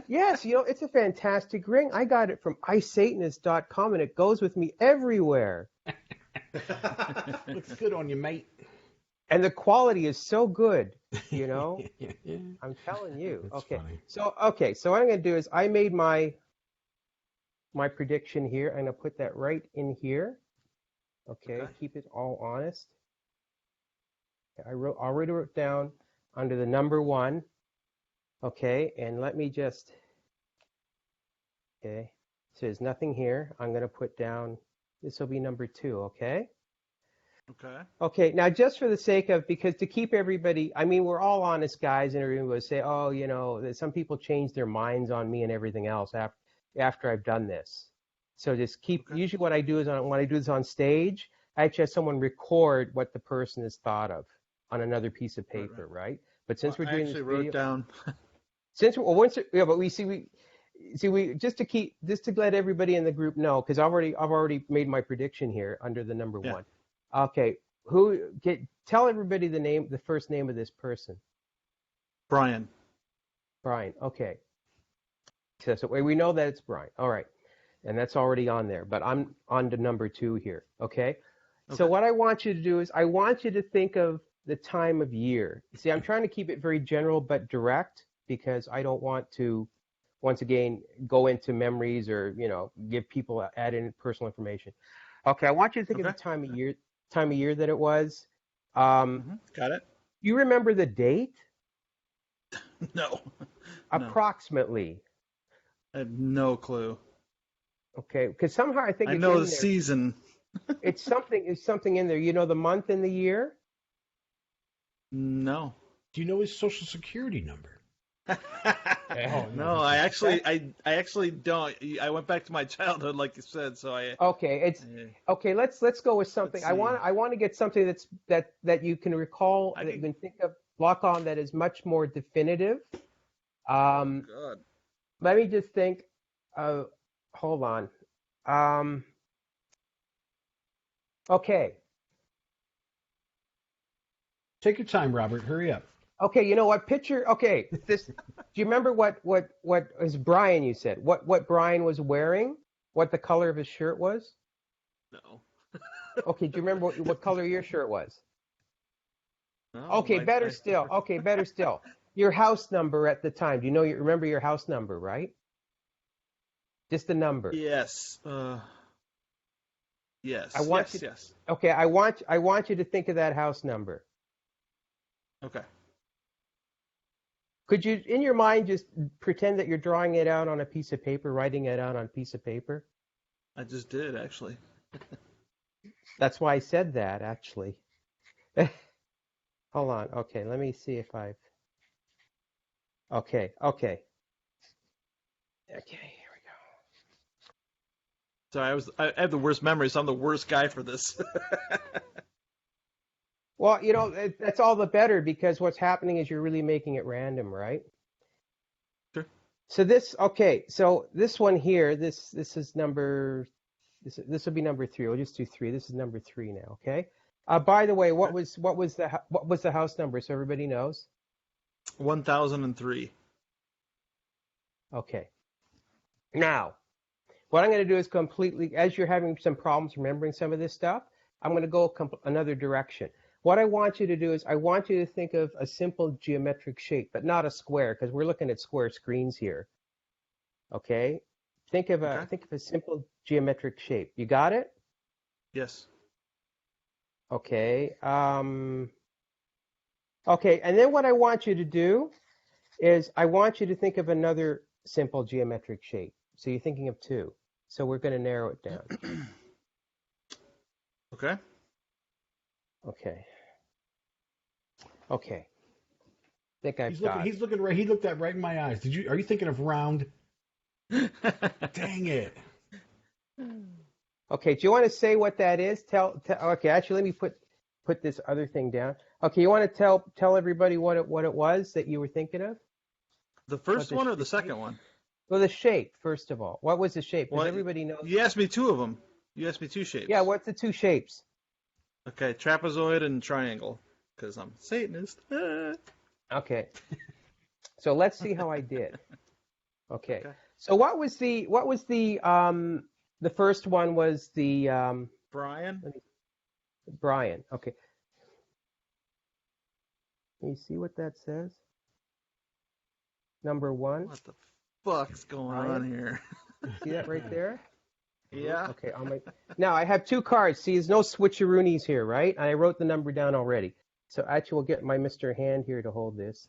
Yes, it's a fantastic ring. I got it from iSatanist.com, and it goes with me everywhere. Looks good on you, mate. And the quality is so good, I'm telling you. That's okay. Funny. So what I'm going to do is I made my prediction here. I'm going to put that right in here. Okay. Keep it all honest. I already wrote down under the number 1. Okay, and let me just, so there's nothing here. I'm going to put down, this will be number 2, okay? Okay. Okay, now just for the sake of, because to keep everybody, we're all honest guys, and everyone will say, that some people change their minds on me and everything else after I've done this. So just keep, usually what I do is when I do this on stage, I actually have someone record what the person has thought of on another piece of paper, right? But since we're doing this video, wrote down. Just to let everybody in the group know, because I've already made my prediction here under the number 1. Okay, tell everybody the first name of this person. Brian. Okay. So we know that it's Brian. All right, and that's already on there. But I'm on to number 2 here. Okay. So what I want you to do is I want you to think of the time of year. See, I'm trying to keep it very general but direct, because I don't want to, once again, go into memories or, give people add in personal information. Okay, I want you to think of the time of year that it was. Got it. You remember the date? No. Approximately. I have no clue. Okay, because somehow I think I it's know in the there. season. It's something in there. You know the month and the year? No. Do you know his social security number? No, I actually don't. I went back to my childhood, like you said. So Okay, let's go with something. I want to get something that you can recall, that you can think of, lock on, that is much more definitive. God. Let me just think. Hold on. Okay. Take your time, Robert. Hurry up. Okay, you know what? Picture. Okay, this. Do you remember what is Brian? You said what Brian was wearing? What the color of his shirt was? No. Okay, do you remember what color your shirt was? No, okay, better still. Okay, better still. Your house number at the time. Do you remember your house number, right? Just the number. Yes. Yes. Yes. Okay, I want you to think of that house number. Okay. Could you, in your mind, just pretend that you're drawing it out on a piece of paper, writing it out on a piece of paper? I just did, actually. That's why I said that, actually. Hold on. Okay, let me see if I've... Okay, here we go. Sorry, I have the worst memory, so I'm the worst guy for this. Well, that's all the better because what's happening is you're really making it random, right? Sure. So this one here, this is number, this will be number 3. We'll just do 3. This is number 3 now, okay? By the way, what was the house number so everybody knows? 1003. Okay. Now, what I'm going to do is completely, as you're having some problems remembering some of this stuff, I'm going to go another direction. What I want you to do is I want you to think of a simple geometric shape, but not a square, because we're looking at square screens here. Okay? Think of a simple geometric shape. You got it? Yes. Okay. Okay, and then what I want you to do is I want you to think of another simple geometric shape. So you're thinking of 2. So we're going to narrow it down. Okay. Okay. Okay. I think I've He's looking right. He looked at right in my eyes. Are you thinking of round? Dang it. Okay. Do you want to say what that is? Okay. Actually, let me put this other thing down. Okay. You want to tell everybody what it was that you were thinking of? The first one or the second one? Well, the shape first of all. What was the shape? Does everybody know? You asked me 2 of them. You asked me 2 shapes. Yeah. What's the 2 shapes? Okay, trapezoid and triangle, because I'm a Satanist. Okay. So let's see how I did. Okay. So what was the first one was the Brian. Brian. Okay. Can you see what that says? Number 1. What the fuck's going on here? See that right there? Yeah. Okay. Now I have 2 cards. See, there's no switcheroonies here, right? And I wrote the number down already. So actually, we'll get my Mr. Hand here to hold this.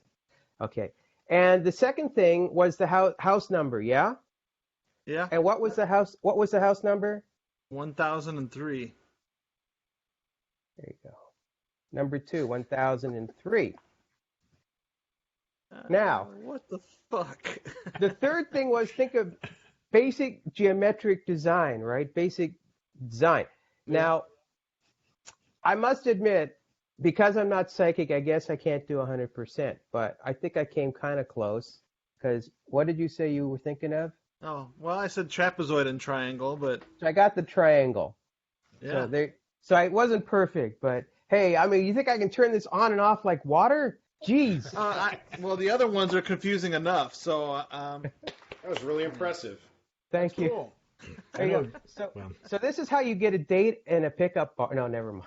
Okay. And the second thing was the house number. Yeah. Yeah. And what was the house? What was the house number? 1003. There you go. Number 2, 1003. Now. What the fuck? The third thing was think of basic geometric design, right? Basic design. Now, I must admit, because I'm not psychic, I guess I can't do 100%, but I think I came kind of close. Because what did you say you were thinking of? Oh, well, I said trapezoid and triangle, but... So I got the triangle. Yeah. So it wasn't perfect, but hey, I mean, you think I can turn this on and off like water? Jeez. Well, the other ones are confusing enough, so... That was really impressive. Thank you. Cool. There you go. So this is how you get a date and a pickup bar. No, never mind.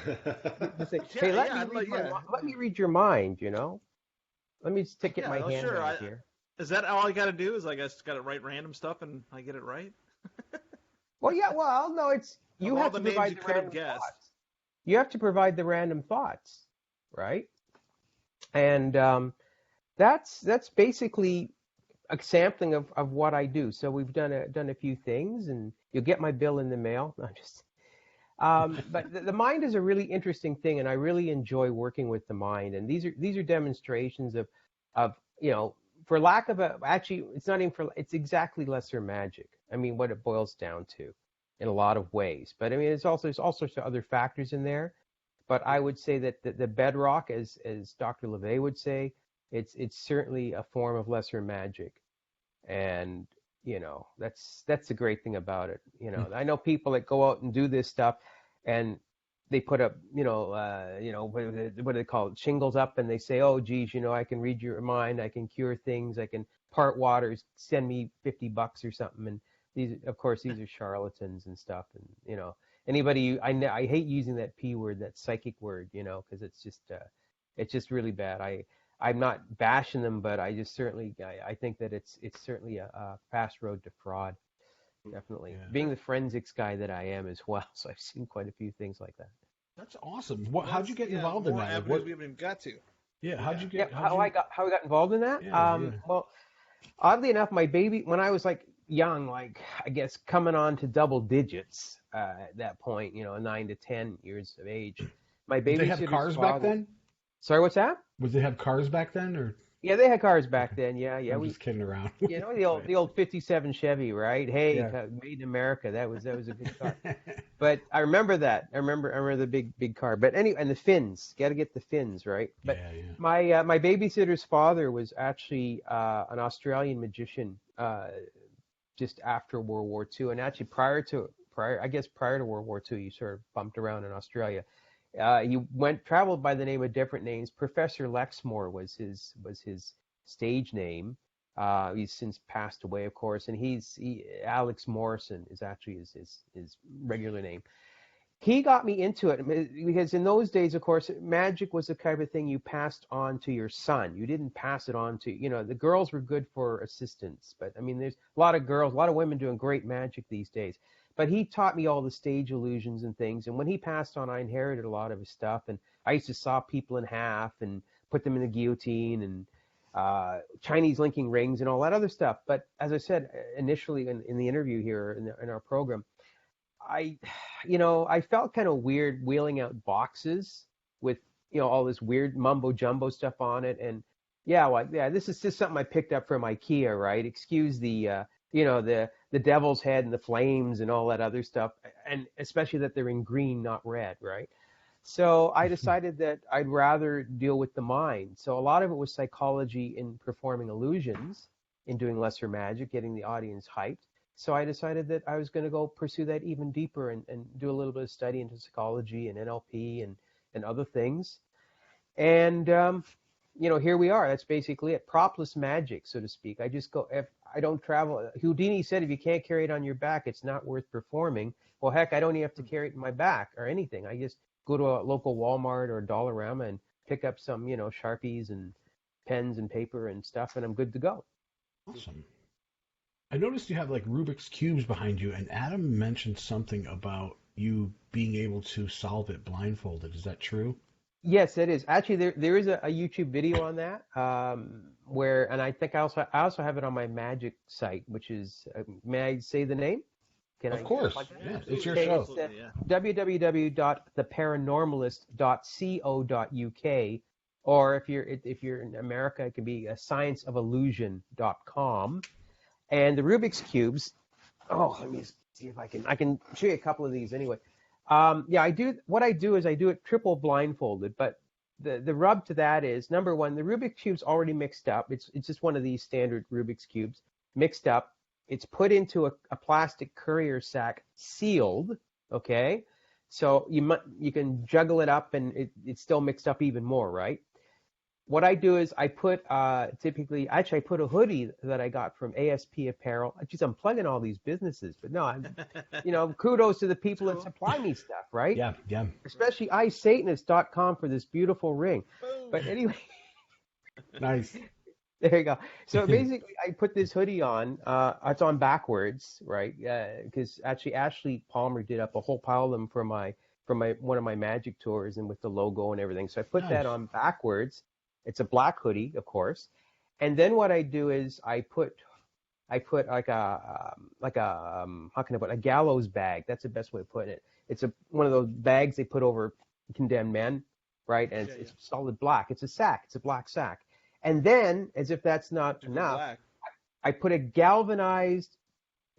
Hey, let me read your mind, Let me just get my hand out here. Is that all I got to do? Is I just got to write random stuff and I get it right? Well, yeah. Well, no, you have to provide the random thoughts. You have to provide the random thoughts, right? And that's basically a sampling of what I do. So we've done a few things, and you'll get my bill in the mail. No, but the mind is a really interesting thing, and I really enjoy working with the mind. And these are demonstrations of for lack of it's exactly lesser magic. I mean, what it boils down to, in a lot of ways. But I mean, there's all sorts of other factors in there. But I would say that the bedrock, as Dr. LeVay would say, it's certainly a form of lesser magic, and that's the great thing about it. I know people that go out and do this stuff, and they put up what do they call it, shingles up, and they say, oh geez, I can read your mind, I can cure things, I can part waters, send me $50 or something. And these are charlatans and stuff, and anybody I hate using that P word, that psychic word, because it's just really bad. I'm not bashing them, but I just I think that it's certainly a fast road to fraud. Definitely. Yeah. Being the forensics guy that I am as well, so I've seen quite a few things like that. That's awesome. How'd you get involved in that? What we haven't even got to. Yeah, how'd you get? How I got involved in that? Yeah. Well, oddly enough, my baby, when I was young, I guess coming on to double digits at that point, 9 to 10 years of age, my baby. Did they have cars back then? Sorry, what's that? Would they have cars back then, or? Yeah, they had cars back then. Yeah. I'm just kidding around. You know the old '57 Chevy, right? Hey, Yeah. made in America. That was a good car. But I remember that. I remember the big car. But anyway, and the fins. Got to get the fins, right? But my babysitter's father was actually an Australian magician just after World War II, and actually prior to World War II, he sort of bumped around in Australia. He traveled by the name of different names. Professor Lexmore was his stage name. He's since passed away, of course, and Alex Morrison is actually his regular name. He got me into it because in those days, of course, magic was the kind of thing you passed on to your son. You didn't pass it on to, the girls were good for assistants, but I mean, there's a lot of women doing great magic these days. But he taught me all the stage illusions and things. And when he passed on, I inherited a lot of his stuff. And I used to saw people in half and put them in the guillotine and Chinese linking rings and all that other stuff. But as I said initially in the interview here in our program, I felt kind of weird wheeling out boxes with, all this weird mumbo jumbo stuff on it. And this is just something I picked up from IKEA, right? Excuse the devil's head and the flames and all that other stuff, and especially that they're in green, not red, right? So I decided that I'd rather deal with the mind. So a lot of it was psychology in performing illusions, in doing lesser magic, getting the audience hyped. So I decided that I was going to go pursue that even deeper and do a little bit of study into psychology and NLP and other things. And here we are. That's basically it. Propless magic, so to speak. I just go, if I don't travel. Houdini said, if you can't carry it on your back, it's not worth performing. Well, heck, I don't even have to carry it in my back or anything. I just go to a local Walmart or Dollarama and pick up some, Sharpies and pens and paper and stuff, and I'm good to go. Awesome. I noticed you have like Rubik's Cubes behind you, and Adam mentioned something about you being able to solve it blindfolded. Is that true? Yes, it is. Actually, there is a YouTube video on that and I think I also have it on my magic site, which is, may I say the name? Of course. Yeah, it's your show. It's www.theparanormalist.co.uk, or if you're in America, it can be scienceofillusion.com. And the Rubik's Cubes, let me see if I can show you a couple of these anyway. I do it triple blindfolded, but the rub to that is, number one, the Rubik's Cube's already mixed up. It's just one of these standard Rubik's Cubes mixed up. It's put into a plastic courier sack, sealed. Okay, so you can juggle it up and it's still mixed up even more, right? What I do is I put I put a hoodie that I got from ASP Apparel. Geez, I'm plugging all these businesses, but no, kudos to the people that supply me stuff, right? Yeah. Especially iSatanist.com for this beautiful ring. But anyway. Nice. There you go. So basically, I put this hoodie on. It's on backwards, right? Because actually, Ashley Palmer did up a whole pile of them for one of my magic tours, and with the logo and everything. So I put that on backwards. It's a black hoodie, of course. And then what I do is I put like a gallows bag. That's the best way of putting it. It's one of those bags they put over condemned men, right? And it's solid black. It's a sack. It's a black sack. And then, as if that's not enough, I put a galvanized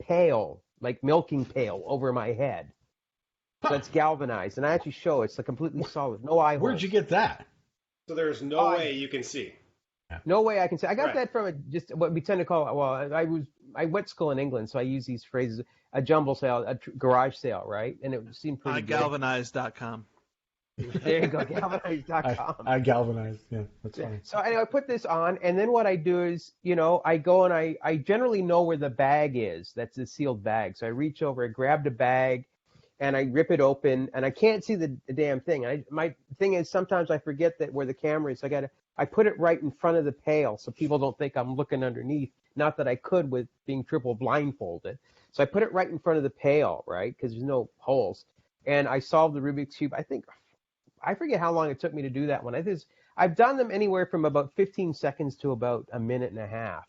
pail, like milking pail, over my head. So it's galvanized, and I actually show it's completely solid, no eye holes. Where'd you get that? So there's no way you can see. No way I can see. I got that from just what we tend to call. Well, I went to school in England, so I use these phrases: a jumble sale, a garage sale, right? And it seemed pretty. Galvanized.com. There you go, galvanized.com. I galvanized. Yeah, that's funny. So anyway, I put this on, and then what I do is, I go and I generally know where the bag is. That's the sealed bag. So I reach over, I grab the bag, and I rip it open, and I can't see the damn thing. My thing is, sometimes I forget that where the camera is. So I put it right in front of the pail so people don't think I'm looking underneath. Not that I could with being triple blindfolded. So I put it right in front of the pail, right? Because there's no holes. And I solved the Rubik's Cube. I forget how long it took me to do that one. I've done them anywhere from about 15 seconds to about a minute and a half.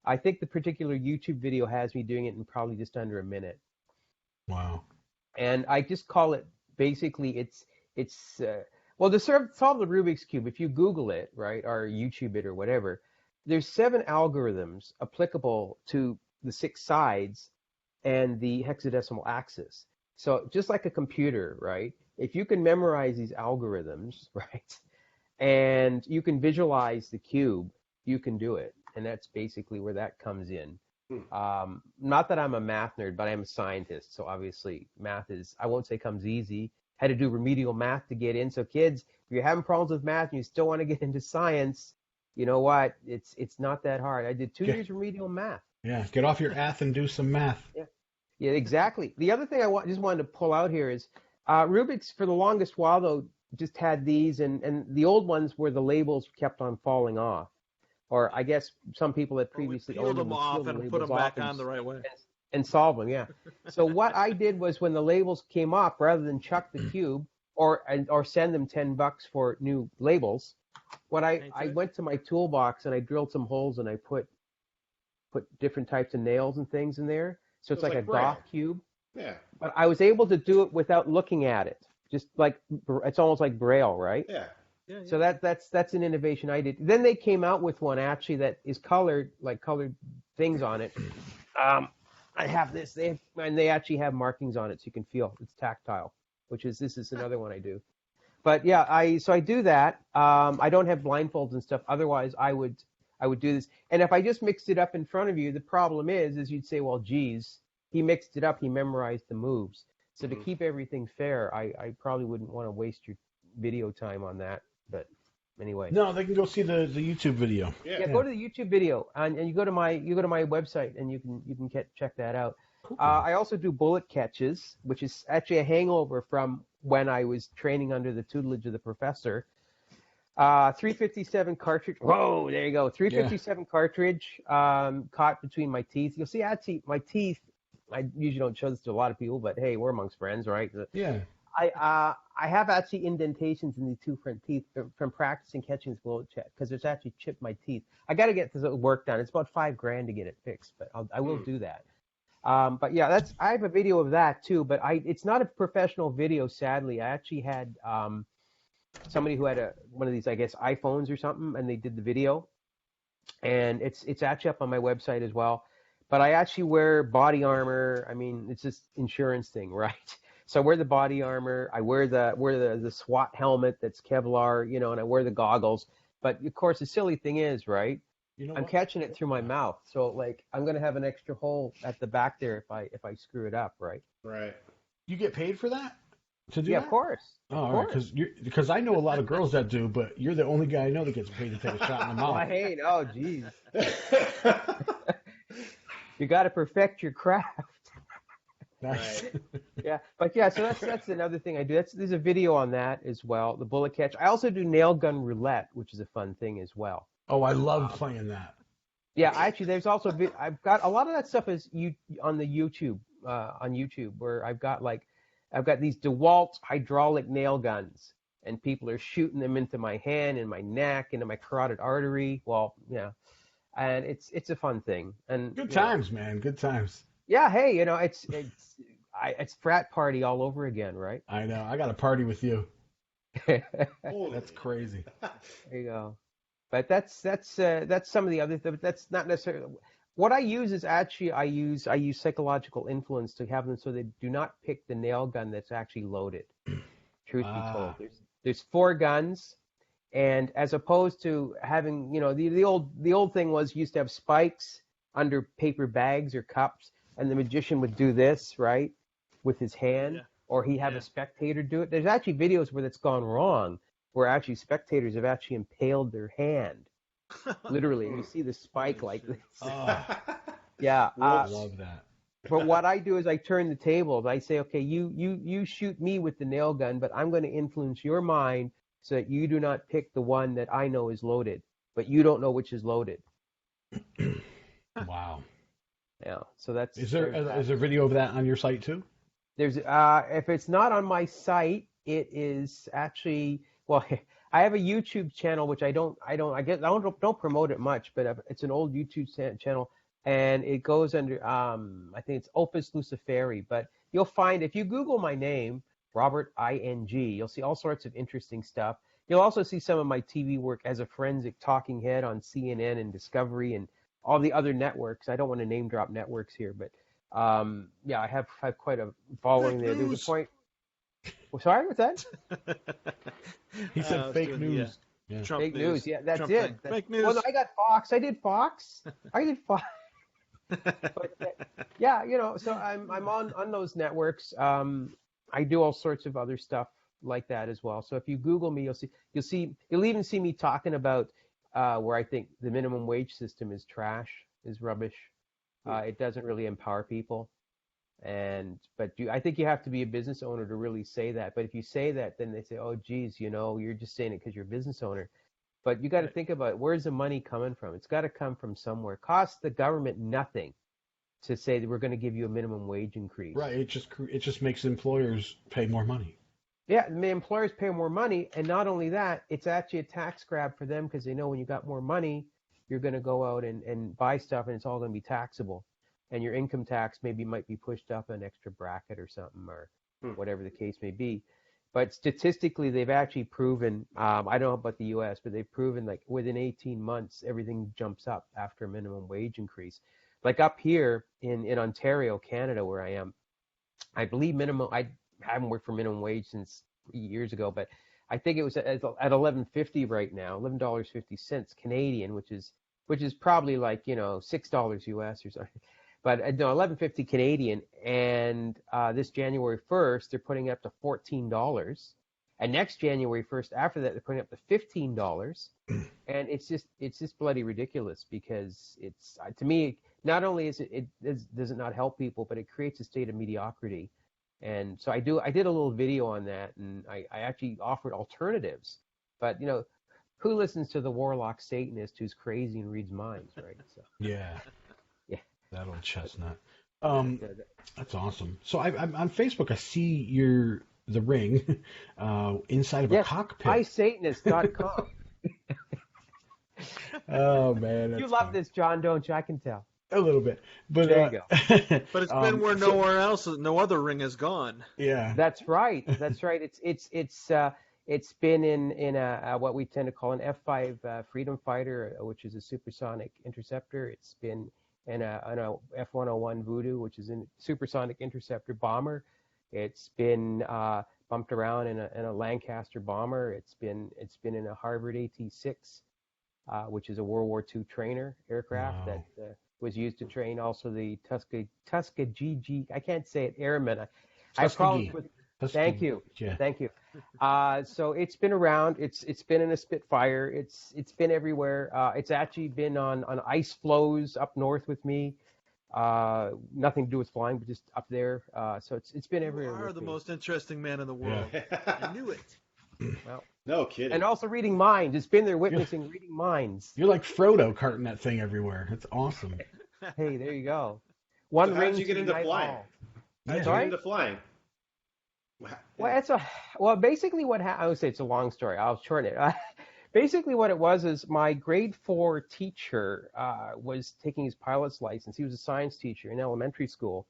I think the particular YouTube video has me doing it in probably just under a minute. Wow. And I just call it, basically, it's Well, to solve the Rubik's Cube, if you Google it, right, or YouTube it or whatever, there's 7 algorithms applicable to the 6 sides and the hexadecimal axis. So just like a computer, right, if you can memorize these algorithms, right, and you can visualize the cube, you can do it. And that's basically where that comes in. Not that I'm a math nerd, but I'm a scientist. So obviously math is, I won't say comes easy. Had to do remedial math to get in. So kids, if you're having problems with math and you still want to get into science, you know what? It's not that hard. I did 2 years remedial math. Yeah, get off your ass and do some math. Yeah, exactly. The other thing I just wanted to pull out here is Rubik's for the longest while though just had these, and the old ones where the labels kept on falling off. Or I guess some people that previously peeled them off and put them back on the right way. And solve them, yeah. So what I did was when the labels came off, rather than chuck the cube or send them $10 for new labels, I went to my toolbox and I drilled some holes and I put different types of nails and things in there. So it's like a goth cube. Yeah. But I was able to do it without looking at it. Just like it's almost like Braille, right? Yeah. So that's an innovation I did. Then they came out with one actually that is colored, like colored things on it. I have this. They actually have markings on it, so you can feel it's tactile. This is another one I do. But yeah, I do that. I don't have blindfolds and stuff. Otherwise, I would do this. And if I just mixed it up in front of you, the problem is you'd say, well, geez, he mixed it up. He memorized the moves. So to keep everything fair, I probably wouldn't want to waste your video time on that. But anyway. No, they can go see the YouTube video. Yeah, go to the YouTube video and you go to my website and you can check that out. Cool. I also do bullet catches, which is actually a hangover from when I was training under the tutelage of the professor. 357 cartridge. Whoa, there you go. 357 cartridge caught between my teeth. You'll see actually my teeth. I usually don't show this to a lot of people, but hey, we're amongst friends, right? Yeah. I have actually indentations in the 2 front teeth from practicing catching this bullet check because it's actually chipped my teeth. I got to get this work done. It's about $5,000 to get it fixed, but I will do that. But yeah, I have a video of that too, but it's not a professional video, sadly. I actually had somebody who had one of these, I guess, iPhones or something, and they did the video, and it's actually up on my website as well. But I actually wear body armor. I mean, it's just insurance thing, right? So I wear the body armor, I wear the SWAT helmet that's Kevlar, and I wear the goggles. But of course, the silly thing is, right? I'm catching it through my mouth, so like I'm gonna have an extra hole at the back there if I screw it up, right? Right. You get paid for that? To do yeah, that? Of course. Oh, all right, because I know a lot of girls that do, but you're the only guy I know that gets paid to take a shot in the mouth. I hate. Oh, geez. You got to perfect your craft. Nice. Right. Yeah, but yeah, so that's another thing I do. There's a video on that as well. The bullet catch. I also do nail gun roulette, which is a fun thing as well. Oh, I love playing that. Yeah, actually, there's also I've got a lot of that stuff is on the YouTube where I've got these DeWalt hydraulic nail guns, and people are shooting them into my hand and my neck, into my carotid artery. Well, yeah, and it's a fun thing. And good times, man. Good times. Yeah, hey, it's frat party all over again, right? I know. I got a party with you. That's crazy. There you go. But that's some of the other things. That's not necessarily what I use. Is actually I use psychological influence to have them so they do not pick the nail gun that's actually loaded. Truth be told, there's 4 guns, and as opposed to having the old thing was you used to have spikes under paper bags or cups. And the magician would do this, right, with his hand, or he have a spectator do it. There's actually videos where that's gone wrong, where actually spectators have actually impaled their hand, literally. And you see the spike like this. Oh. Yeah. I love that. But what I do is I turn the tables. I say, okay, you shoot me with the nail gun, but I'm going to influence your mind so that you do not pick the one that I know is loaded, but you don't know which is loaded. Wow. Yeah, so that's. Is there a video of that on your site too? There's if it's not on my site, it is actually I have a YouTube channel which I don't promote it much, but it's an old YouTube channel and it goes under I think it's Opus Luciferi, but you'll find if you Google my name, Robert ING. You'll see all sorts of interesting stuff. You'll also see some of my TV work as a forensic talking head on CNN and Discovery and all the other networks. I don't want to name drop networks here, but yeah, I have quite a following there. There's a point. Oh, sorry, what's that? He said fake news. Yeah. Fake news. Yeah, that's Trump it. Fake news. Well, no, I got Fox. I did Fox. But yeah, you know, so I'm on those networks. I do all sorts of other stuff like that as well. So if you Google me, you'll even see me talking about where I think the minimum wage system is trash, is rubbish. It doesn't really empower people. But I think you have to be a business owner to really say that. But if you say that, then they say, oh, geez, you know, you're just saying it because you're a business owner. But you got to think about where's the money coming from? It's got to come from somewhere. It costs the government nothing to say that we're going to give you a minimum wage increase. Right. It just makes employers pay more money. Yeah, the employers pay more money, and not only that, it's actually a tax grab for them because they know when you got more money, you're going to go out and buy stuff, and it's all going to be taxable. And your income tax might be pushed up an extra bracket or something, or whatever the case may be. But statistically, they've actually proven, I don't know about the U.S., but they've proven like within 18 months, everything jumps up after a minimum wage increase. Like up here in Ontario, Canada, where I am, I believe I haven't worked for minimum wage since years ago, but I think it was at $11.50 right now, $11.50 Canadian, which is probably like, you know, $6 US or something. But no, $11.50 Canadian, and this January 1st, they're putting it up to $14. And next January 1st, after that, they're putting it up to $15. And it's just bloody ridiculous because it's, to me, not only does it not help people, but it creates a state of mediocrity. And so I did a little video on that, and I actually offered alternatives. But, you know, who listens to the Warlock Satanist who's crazy and reads minds, right? So. Yeah. Yeah. That old chestnut. That's awesome. So I'm on Facebook. I see the ring inside of a cockpit. HiSatanist.com. Oh man, you love this, John, don't you? I can tell. A little bit, but there you go. But it's been where no other ring has gone. Yeah, that's right. That's right. It's been in a what we tend to call an F5 Freedom Fighter, which is a supersonic interceptor. It's been in a F-101 Voodoo, which is a supersonic interceptor bomber. It's been bumped around in a Lancaster bomber. It's been in a Harvard AT-6, which is a World War II trainer aircraft that was used to train also the Tuskegee. I can't say it. Airmen. I problems with. Thank you. Yeah. Thank you. So it's been around. It's been in a Spitfire. It's been everywhere. It's actually been on ice floes up north with me. Nothing to do with flying, but just up there. So it's been everywhere. You are the most interesting man in the world. Yeah. I knew it. Well, no kidding. And also reading minds. It's been there witnessing reading minds. You're like Frodo carting that thing everywhere. That's awesome. Hey, there you go. How did you get into flying? How did you get into flying? Well, basically what happened, I would say it's a long story. I'll shorten it. Basically what it was is my grade 4 teacher was taking his pilot's license. He was a science teacher in elementary school.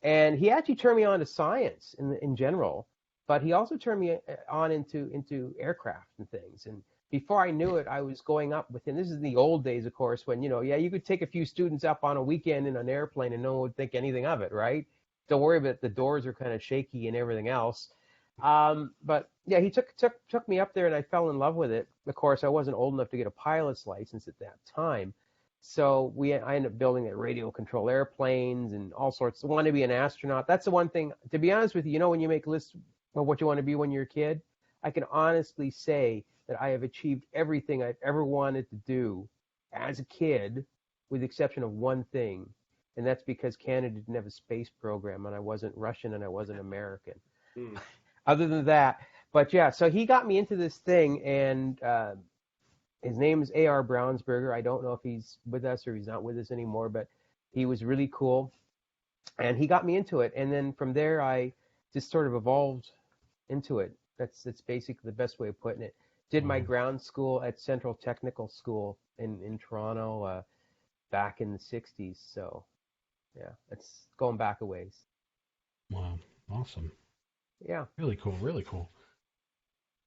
And he actually turned me on to science in general. But he also turned me on into aircraft and things. And before I knew it, I was going up with him. This is in the old days, of course, when, you could take a few students up on a weekend in an airplane and no one would think anything of it, right? Don't worry about it. The doors are kind of shaky and everything else. But yeah, he took me up there and I fell in love with it. Of course, I wasn't old enough to get a pilot's license at that time. So I ended up building radio control airplanes and all sorts. I wanted to be an astronaut. That's the one thing, to be honest with you, when you make lists of what you want to be when you're a kid, I can honestly say that I have achieved everything I've ever wanted to do as a kid, with the exception of one thing. And that's because Canada didn't have a space program, and I wasn't Russian and I wasn't American. Other than that, but yeah, so he got me into this thing, and his name is A.R. Brownsberger. I don't know if he's with us or he's not with us anymore, but he was really cool, and he got me into it. And then from there, I just sort of evolved into it. That's basically the best way of putting it. Did my ground school at Central Technical School in Toronto back in the 60s. So, yeah, it's going back a ways. Wow, awesome. Yeah. Really cool. Really cool.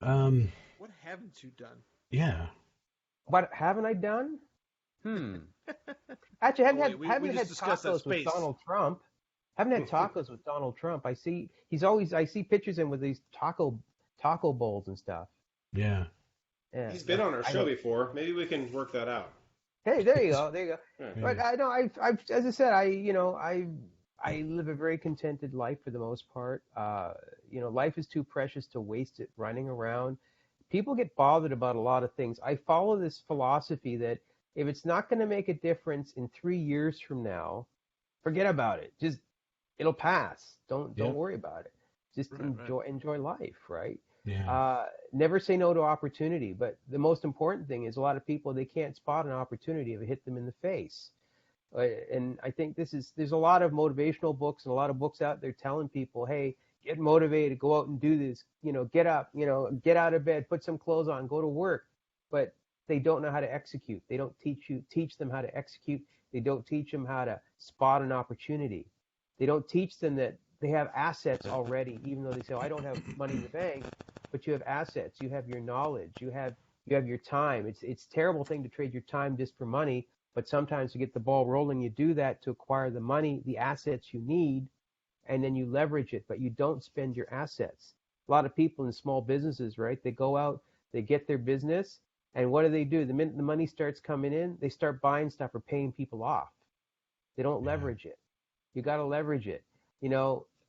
What haven't you done? Yeah. What haven't I done? Actually, I haven't we haven't had just discussed that tacos with space. Donald Trump. Haven't had tacos with Donald Trump. I see pictures of him with these taco bowls and stuff. Yeah. Yeah. He's been on our show before. Maybe we can work that out. Hey, there you go. There you go. Yeah. But I know I've as I said, I live a very contented life for the most part. Life is too precious to waste it running around. People get bothered about a lot of things. I follow this philosophy that if it's not going to make a difference in 3 years from now, forget about it. Just it'll pass. Don't worry about it. Just enjoy life, right? Yeah. Never say no to opportunity. But the most important thing is a lot of people, they can't spot an opportunity if it hit them in the face. And I think there's a lot of motivational books and a lot of books out there telling people, hey, get motivated, go out and do this, get up, get out of bed, put some clothes on, go to work. But they don't know how to execute. They don't teach them how to execute. They don't teach them how to spot an opportunity. They don't teach them that they have assets already, even though they say, I don't have money in the bank, but you have assets. You have your knowledge. You have your time. It's a terrible thing to trade your time just for money, but sometimes to get the ball rolling, you do that to acquire the money, the assets you need, and then you leverage it, but you don't spend your assets. A lot of people in small businesses, right? They go out, they get their business, and what do? The minute the money starts coming in, they start buying stuff or paying people off. They don't leverage it. You got to leverage it.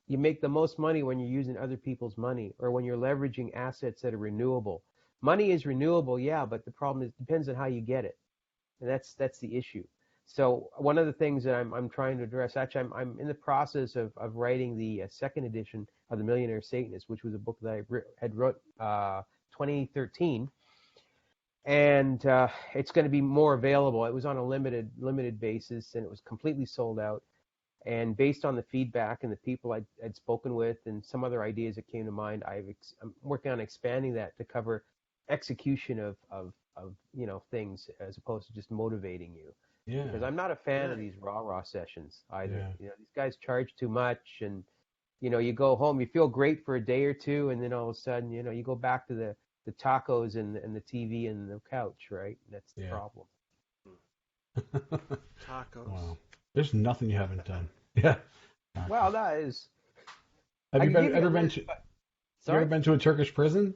You make the most money when you're using other people's money or when you're leveraging assets that are renewable. Money is renewable, yeah, but the problem is it depends on how you get it. And that's the issue. So one of the things that I'm trying to address, actually, I'm in the process of writing the second edition of The Millionaire Satanist, which was a book that I had wrote 2013. And it's going to be more available. It was on a limited basis, and it was completely sold out. And based on the feedback and the people I'd spoken with and some other ideas that came to mind, I'm working on expanding that to cover execution of things as opposed to just motivating you. Yeah. Because I'm not a fan of these raw sessions either. Yeah. These guys charge too much, and you go home, you feel great for a day or two, and then all of a sudden, you go back to the tacos and the TV and the couch, right? That's the problem. Tacos. Wow. There's nothing you haven't done. Yeah. Well, that is. Have you ever been to a Turkish prison?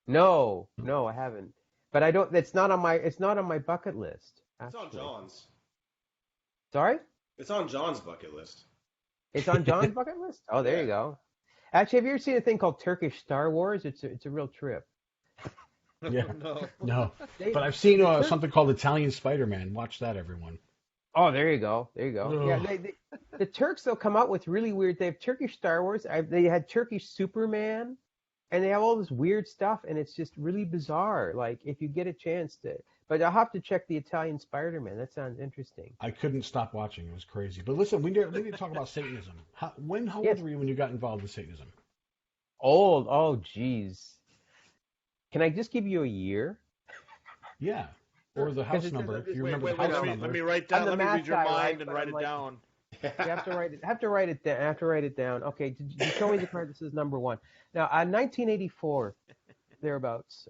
No, I haven't. But I don't. It's not on my bucket list. Actually. It's on John's. Sorry? It's on John's bucket list. It's on John's bucket list? Oh, there you go. Actually, have you ever seen a thing called Turkish Star Wars? It's a real trip. Yeah. No. But I've seen something called Italian Spider-Man. Watch that, everyone. Oh, there you go. Ugh. Yeah, the Turks, they'll come out with really weird. They have Turkish Star Wars. They had Turkish Superman, and they have all this weird stuff, and it's just really bizarre. Like, if you get a chance to. But I'll have to check the Italian Spider-Man. That sounds interesting. I couldn't stop watching. It was crazy. But listen, we need to talk about Satanism. How old were you when you got involved with Satanism? Old? Oh, geez. Can I just give you a year? Yeah. Or the house number. If you remember the house number. Let me write down. Let me read your mind and write it down. You have to write it down. I have to write it down. Okay, you show me the card that says number 1. Now, 1984, thereabouts,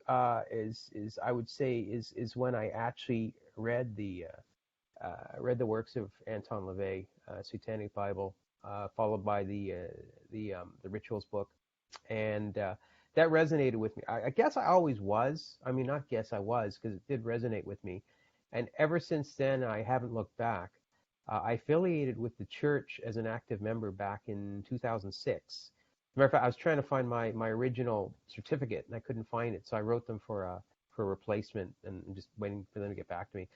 is I would say is when I actually read the works of Anton LaVey, Satanic Bible, followed by the Rituals book, and that resonated with me. I guess I always was. I mean, not guess I was, because it did resonate with me. And ever since then, I haven't looked back. I affiliated with the church as an active member back in 2006. As a matter of fact, I was trying to find my original certificate, and I couldn't find it. So I wrote them for a replacement, and I'm just waiting for them to get back to me.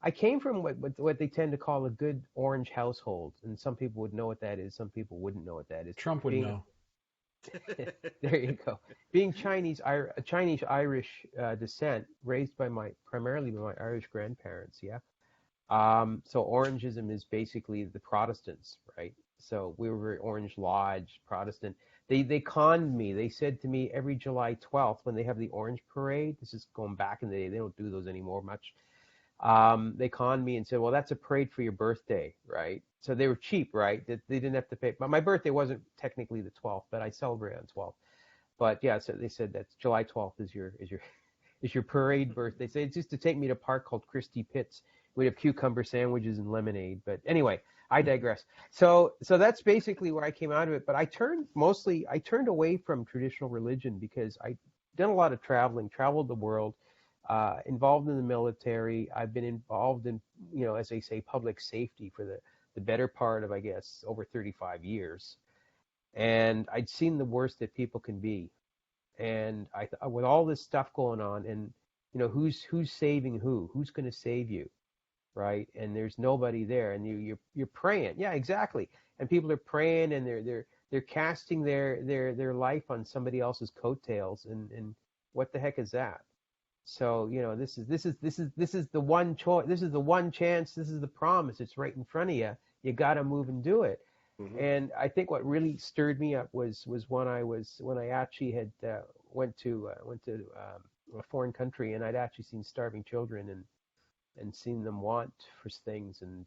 I came from what they tend to call a good orange household, and some people would know what that is. Some people wouldn't know what that is. Trump would know. There you go. Being Chinese-Irish descent, raised primarily by my Irish grandparents, yeah. So Orangism is basically the Protestants, right? So we were very Orange Lodge, Protestant. They conned me. They said to me every July 12th when they have the Orange Parade, this is going back in the day, they don't do those anymore much. They conned me and said, well, that's a parade for your birthday, right? So they were cheap, right? They didn't have to pay. But my birthday wasn't technically the 12th, but I celebrate on 12th. But yeah, so they said that July 12th is your parade birthday. So it's just to take me to a park called Christie Pitts. We'd have cucumber sandwiches and lemonade. But anyway, I digress. So that's basically where I came out of it. But I turned away from traditional religion because I'd done a lot of traveling, traveled the world, involved in the military. I've been involved in, as they say, public safety for the better part of, I guess, over 35 years. And I'd seen the worst that people can be. And with all this stuff going on, and who's saving who's going to save you, right? And there's nobody there, and you're praying. Yeah, exactly. And people are praying, and they're casting their life on somebody else's coattails, and what the heck is that? So this is the one choice. This is the one chance. This is the promise. It's right in front of you. You got to move and do it. Mm-hmm. And I think what really stirred me up was when I actually had went to a foreign country, and I'd actually seen starving children and seen them want for things. And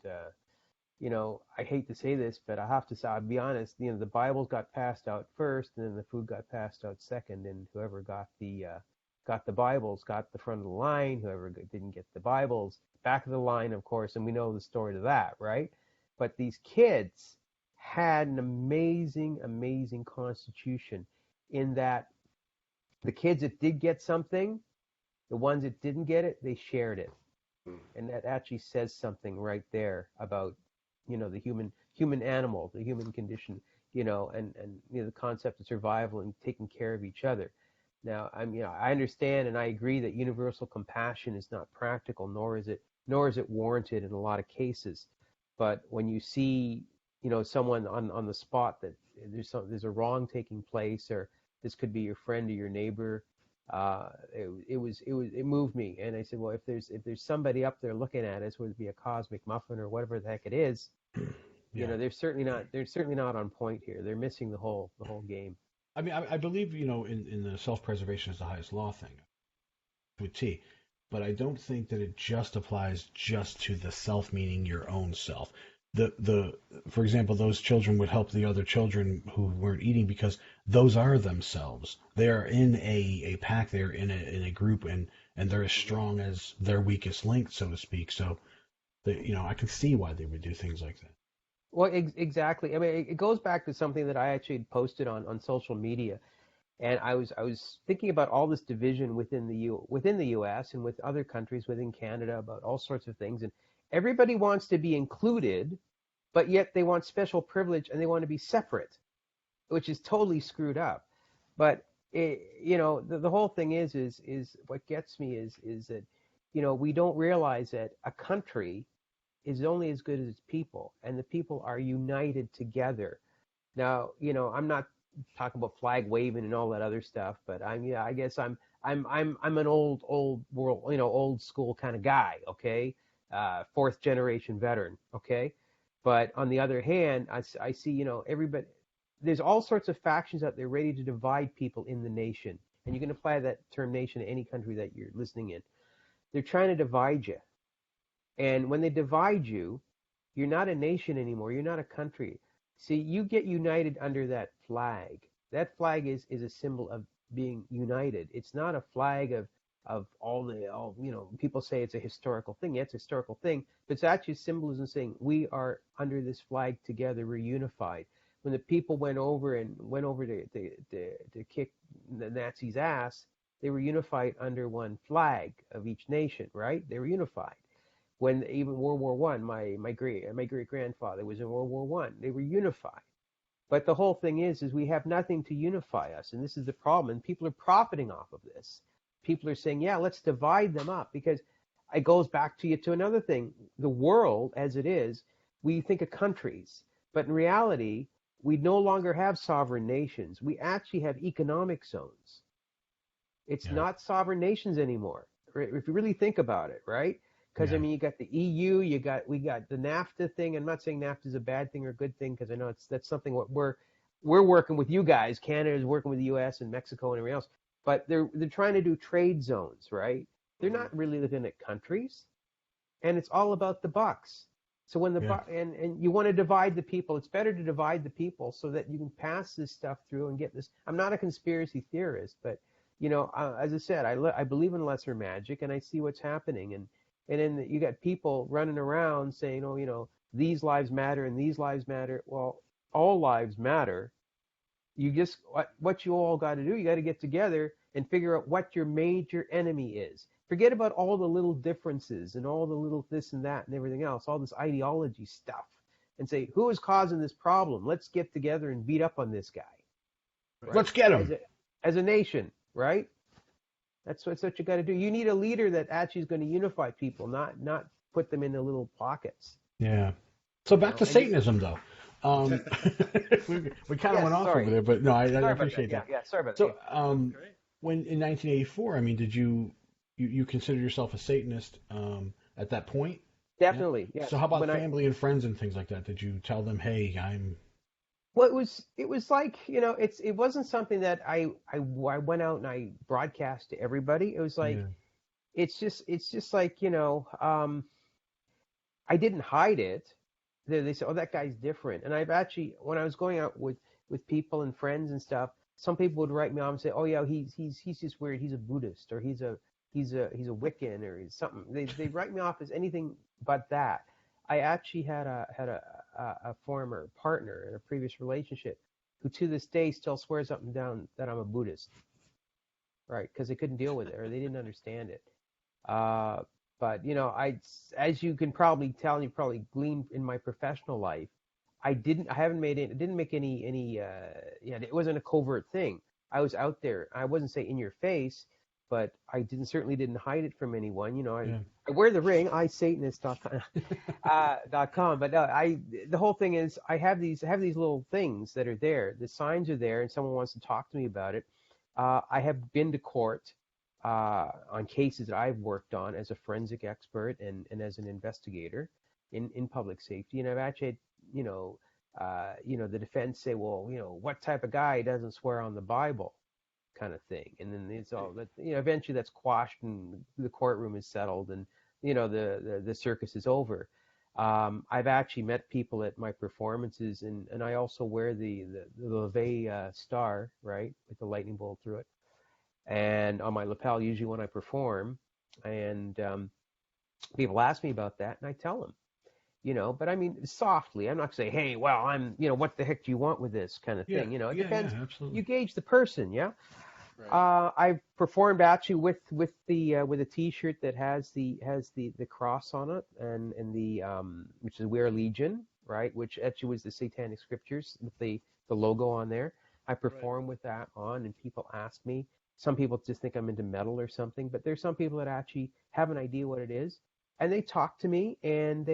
I hate to say this, but I have to say, I'll be honest. The Bibles got passed out first, and then the food got passed out second. And whoever got the Bibles got the front of the line. Whoever didn't get the Bibles, back of the line, of course. And we know the story to that, right? But these kids had an amazing constitution, in that the kids that did get something, the ones that didn't get it, they shared it. And that actually says something right there about, the human animal, the human condition, and the concept of survival and taking care of each other. Now, I understand and I agree that universal compassion is not practical, nor is it warranted in a lot of cases. But when you see, someone on the spot that there's a wrong taking place, or this could be your friend or your neighbor, it moved me. And I said, well, if there's somebody up there looking at us, whether it be a cosmic muffin or whatever the heck it is, they're certainly not on point here. They're missing the whole game. I mean, I believe, in the self-preservation is the highest law thing, with T, but I don't think that it just applies just to the self, meaning your own self. For example, those children would help the other children who weren't eating because those are themselves. They are in a pack. They're in a group, and they're as strong as their weakest link, so to speak. So, I can see why they would do things like that. Well, exactly. I mean, it goes back to something that I actually posted on social media, and I was thinking about all this division within the U.S. and with other countries within Canada about all sorts of things, and everybody wants to be included, but yet they want special privilege and they want to be separate, which is totally screwed up. But the whole thing is what gets me is that we don't realize that a country is only as good as its people, and the people are united together. Now, I'm not talking about flag waving and all that other stuff, but I guess I'm an old world, old school kind of guy, okay? Fourth generation veteran, okay? But on the other hand, I see, everybody, there's all sorts of factions out there ready to divide people in the nation. And you can apply that term nation to any country that you're listening in. They're trying to divide you. And when they divide you, you're not a nation anymore. You're not a country. See, you get united under that flag. That flag is a symbol of being united. It's not a flag of all people say it's a historical thing. Yeah, it's a historical thing, but it's actually symbolism saying we are under this flag together. We're unified. When the people went over to kick the Nazis' ass, they were unified under one flag of each nation, right? They were unified. When even World War I, my great grandfather was in World War I. They were unified. But the whole thing is we have nothing to unify us, and this is the problem. And people are profiting off of this. People are saying, yeah, let's divide them up, because it goes back to another thing. The world, as it is, we think of countries, but in reality, we no longer have sovereign nations. We actually have economic zones. It's not sovereign nations anymore, if you really think about it, right? Because I mean, you got the EU, we got the NAFTA thing. I'm not saying NAFTA is a bad thing or a good thing, because I know that's something what we're working with you guys. Canada is working with the US and Mexico and everything else. But they're trying to do trade zones, right? They're not really looking at countries. and it's all about the bucks. So when and you want to divide the people, it's better to divide the people so that you can pass this stuff through and get this. I'm not a conspiracy theorist, but as I said, I believe in lesser magic, and I see what's happening, and then you got people running around saying, oh, these lives matter and these lives matter. Well, all lives matter. You just what you all got to do, you got to get together and figure out what your major enemy is. Forget about all the little differences and all the little this and that and everything else, all this ideology stuff, and say, who is causing this problem? Let's get together and beat up on this guy. Right? Let's get him. As a nation, right? That's what you got to do. You need a leader that actually is going to unify people, not put them into little pockets. Yeah. So back to Satanism, though. we kind of went off over there, but no, I appreciate that. Yeah, sorry about that. So, when in 1984, I mean, did you consider yourself a Satanist at that point? Definitely. Yeah. Yes. So how about family and friends and things like that? Did you tell them, hey, I'm... Well, it was like, it wasn't something that I went out and I broadcast to everybody. It was like, it's just like, I didn't hide it. They said, oh, that guy's different. And I've actually, when I was going out with people and friends and stuff, some people would write me off and say, oh yeah, he's just weird. He's a Buddhist, or he's a Wiccan, or he's something. They write me off as anything but that. I actually had a former partner in a previous relationship who to this day still swears up and down that I'm a Buddhist, right? Because they couldn't deal with it, or they didn't understand it. But as you can probably tell, and you probably gleaned in my professional life, it didn't make any it wasn't a covert thing. I was out there. I wasn't say in your face, but I certainly didn't hide it from anyone. I wear the ring, iSatanist.com, but the whole thing is I have these little things that are there. The signs are there, and someone wants to talk to me about it. I have been to court on cases that I've worked on as a forensic expert and as an investigator in public safety, and I've actually had, the defense say, well, what type of guy doesn't swear on the Bible, kind of thing, and then it's all that, eventually that's quashed and the courtroom is settled, and the circus is over. I've actually met people at my performances, and I also wear the LeVay star, right, with the lightning bolt through it, and on my lapel usually when I perform, and people ask me about that, and I tell them, but I mean softly. I'm not saying, hey, well, I'm, what the heck do you want with this kind of thing? It depends. You gauge the person, yeah. Right. I've performed actually with a T-shirt that has the cross on it, and the which is We're Legion, right? Which actually was the Satanic Scriptures with the logo on there. I perform with that on, and people ask me. Some people just think I'm into metal or something, but there's some people that actually have an idea what it is, and they talk to me, and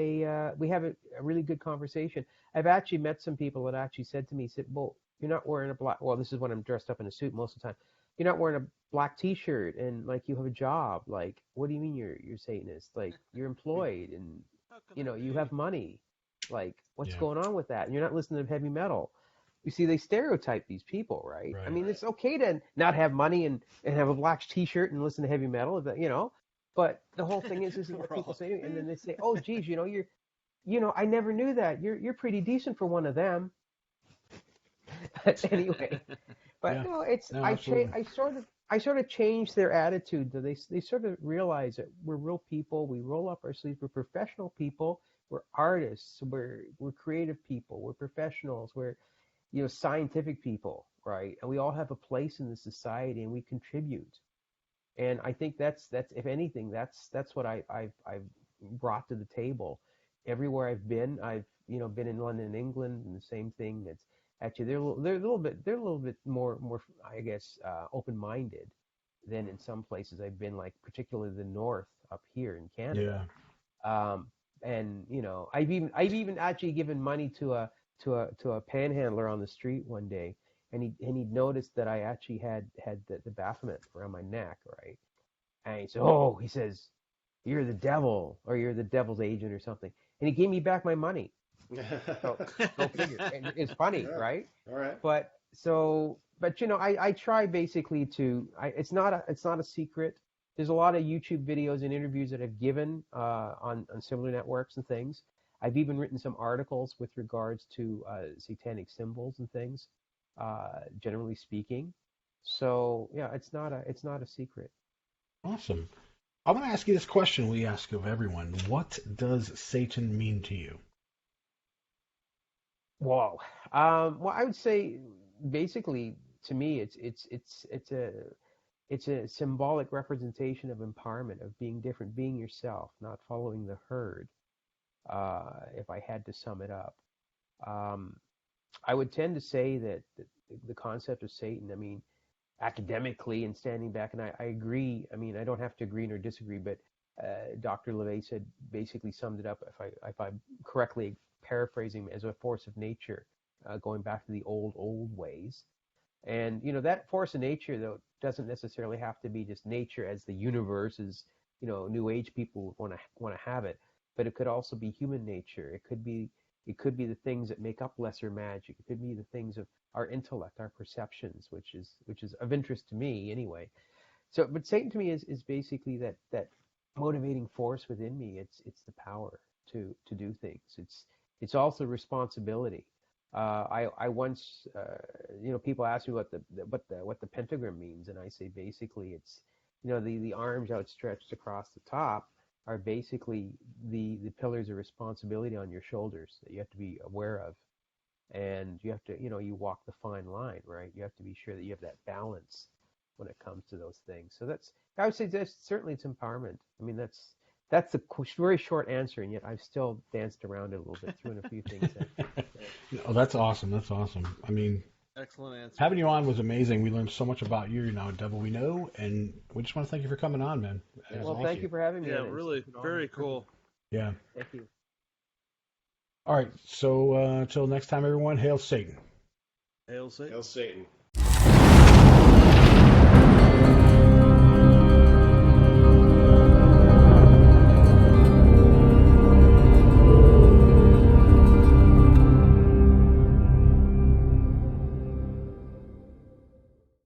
we have a really good conversation. I've actually met some people that actually said to me, well, you're not wearing a black. Well, this is when I'm dressed up in a suit most of the time. You're not wearing a black T-shirt, and like you have a job. Like, what do you mean you're Satanist? Like, you're employed, and you have money. Like, what's going on with that? And you're not listening to heavy metal. You see, they stereotype these people, right? I mean, it's okay to not have money and have a black T-shirt and listen to heavy metal, But the whole thing is what people say, and then they say, "Oh, geez, you're, I never knew that. You're pretty decent for one of them." But anyway, no, it's I sort of changed their attitude. They sort of realize that we're real people. We roll up our sleeves. We're professional people. We're artists. We're creative people. We're professionals. We're scientific people, right? And we all have a place in the society, and we contribute. And I think that's if anything, that's what I've brought to the table. Everywhere I've been been in London, England, and the same thing. It's actually they're a little bit more I guess open-minded than in some places I've been, like particularly the north up here in Canada. Yeah. And I've even actually given money to a panhandler on the street one day. And he noticed that I actually had the Baphomet around my neck, right? And he said, "Oh," he says, "you're the devil, or you're the devil's agent or something." And he gave me back my money. So go figure. And it's funny, right? All right. But I try basically to. It's not a secret. there's a lot of YouTube videos and interviews that I've given on similar networks and things. I've even written some articles with regards to satanic symbols and things, generally speaking. So yeah, it's not a secret. Awesome. I want to ask you this question we ask of everyone. What does Satan mean to you? Whoa. Well, I would say basically to me, it's a symbolic representation of empowerment, of being different, being yourself, not following the herd. If I had to sum it up, I would tend to say that the concept of Satan, I mean, academically and standing back, and I agree. I mean, I don't have to agree nor disagree, but Dr. LeVay said basically summed it up, if I'm correctly paraphrasing, as a force of nature, going back to the old ways. And that force of nature, though, doesn't necessarily have to be just nature as the universe, as New Age people want to have it, but it could also be human nature. It could be the things that make up lesser magic. It could be the things of our intellect, our perceptions, which is of interest to me anyway. So, but Satan to me is basically that motivating force within me. It's the power to do things. It's also responsibility. I once, people ask me what the pentagram means, and I say basically it's, the arms outstretched across the top are basically the pillars of responsibility on your shoulders that you have to be aware of, and you have to, you walk the fine line, right? You have to be sure that you have that balance when it comes to those things. So I would say that's certainly it's empowerment. I mean, that's the very short answer, and yet I've still danced around it a little bit, threw in a few things. Oh, that's awesome. That's awesome. I mean, excellent answer. Having you on was amazing. We learned so much about you. You're now a devil we know, and we just want to thank you for coming on, man. Well, thank you for having me. Yeah, really, very cool. Yeah. Thank you. All right. So until next time, everyone, hail Satan. Hail Satan. Hail Satan.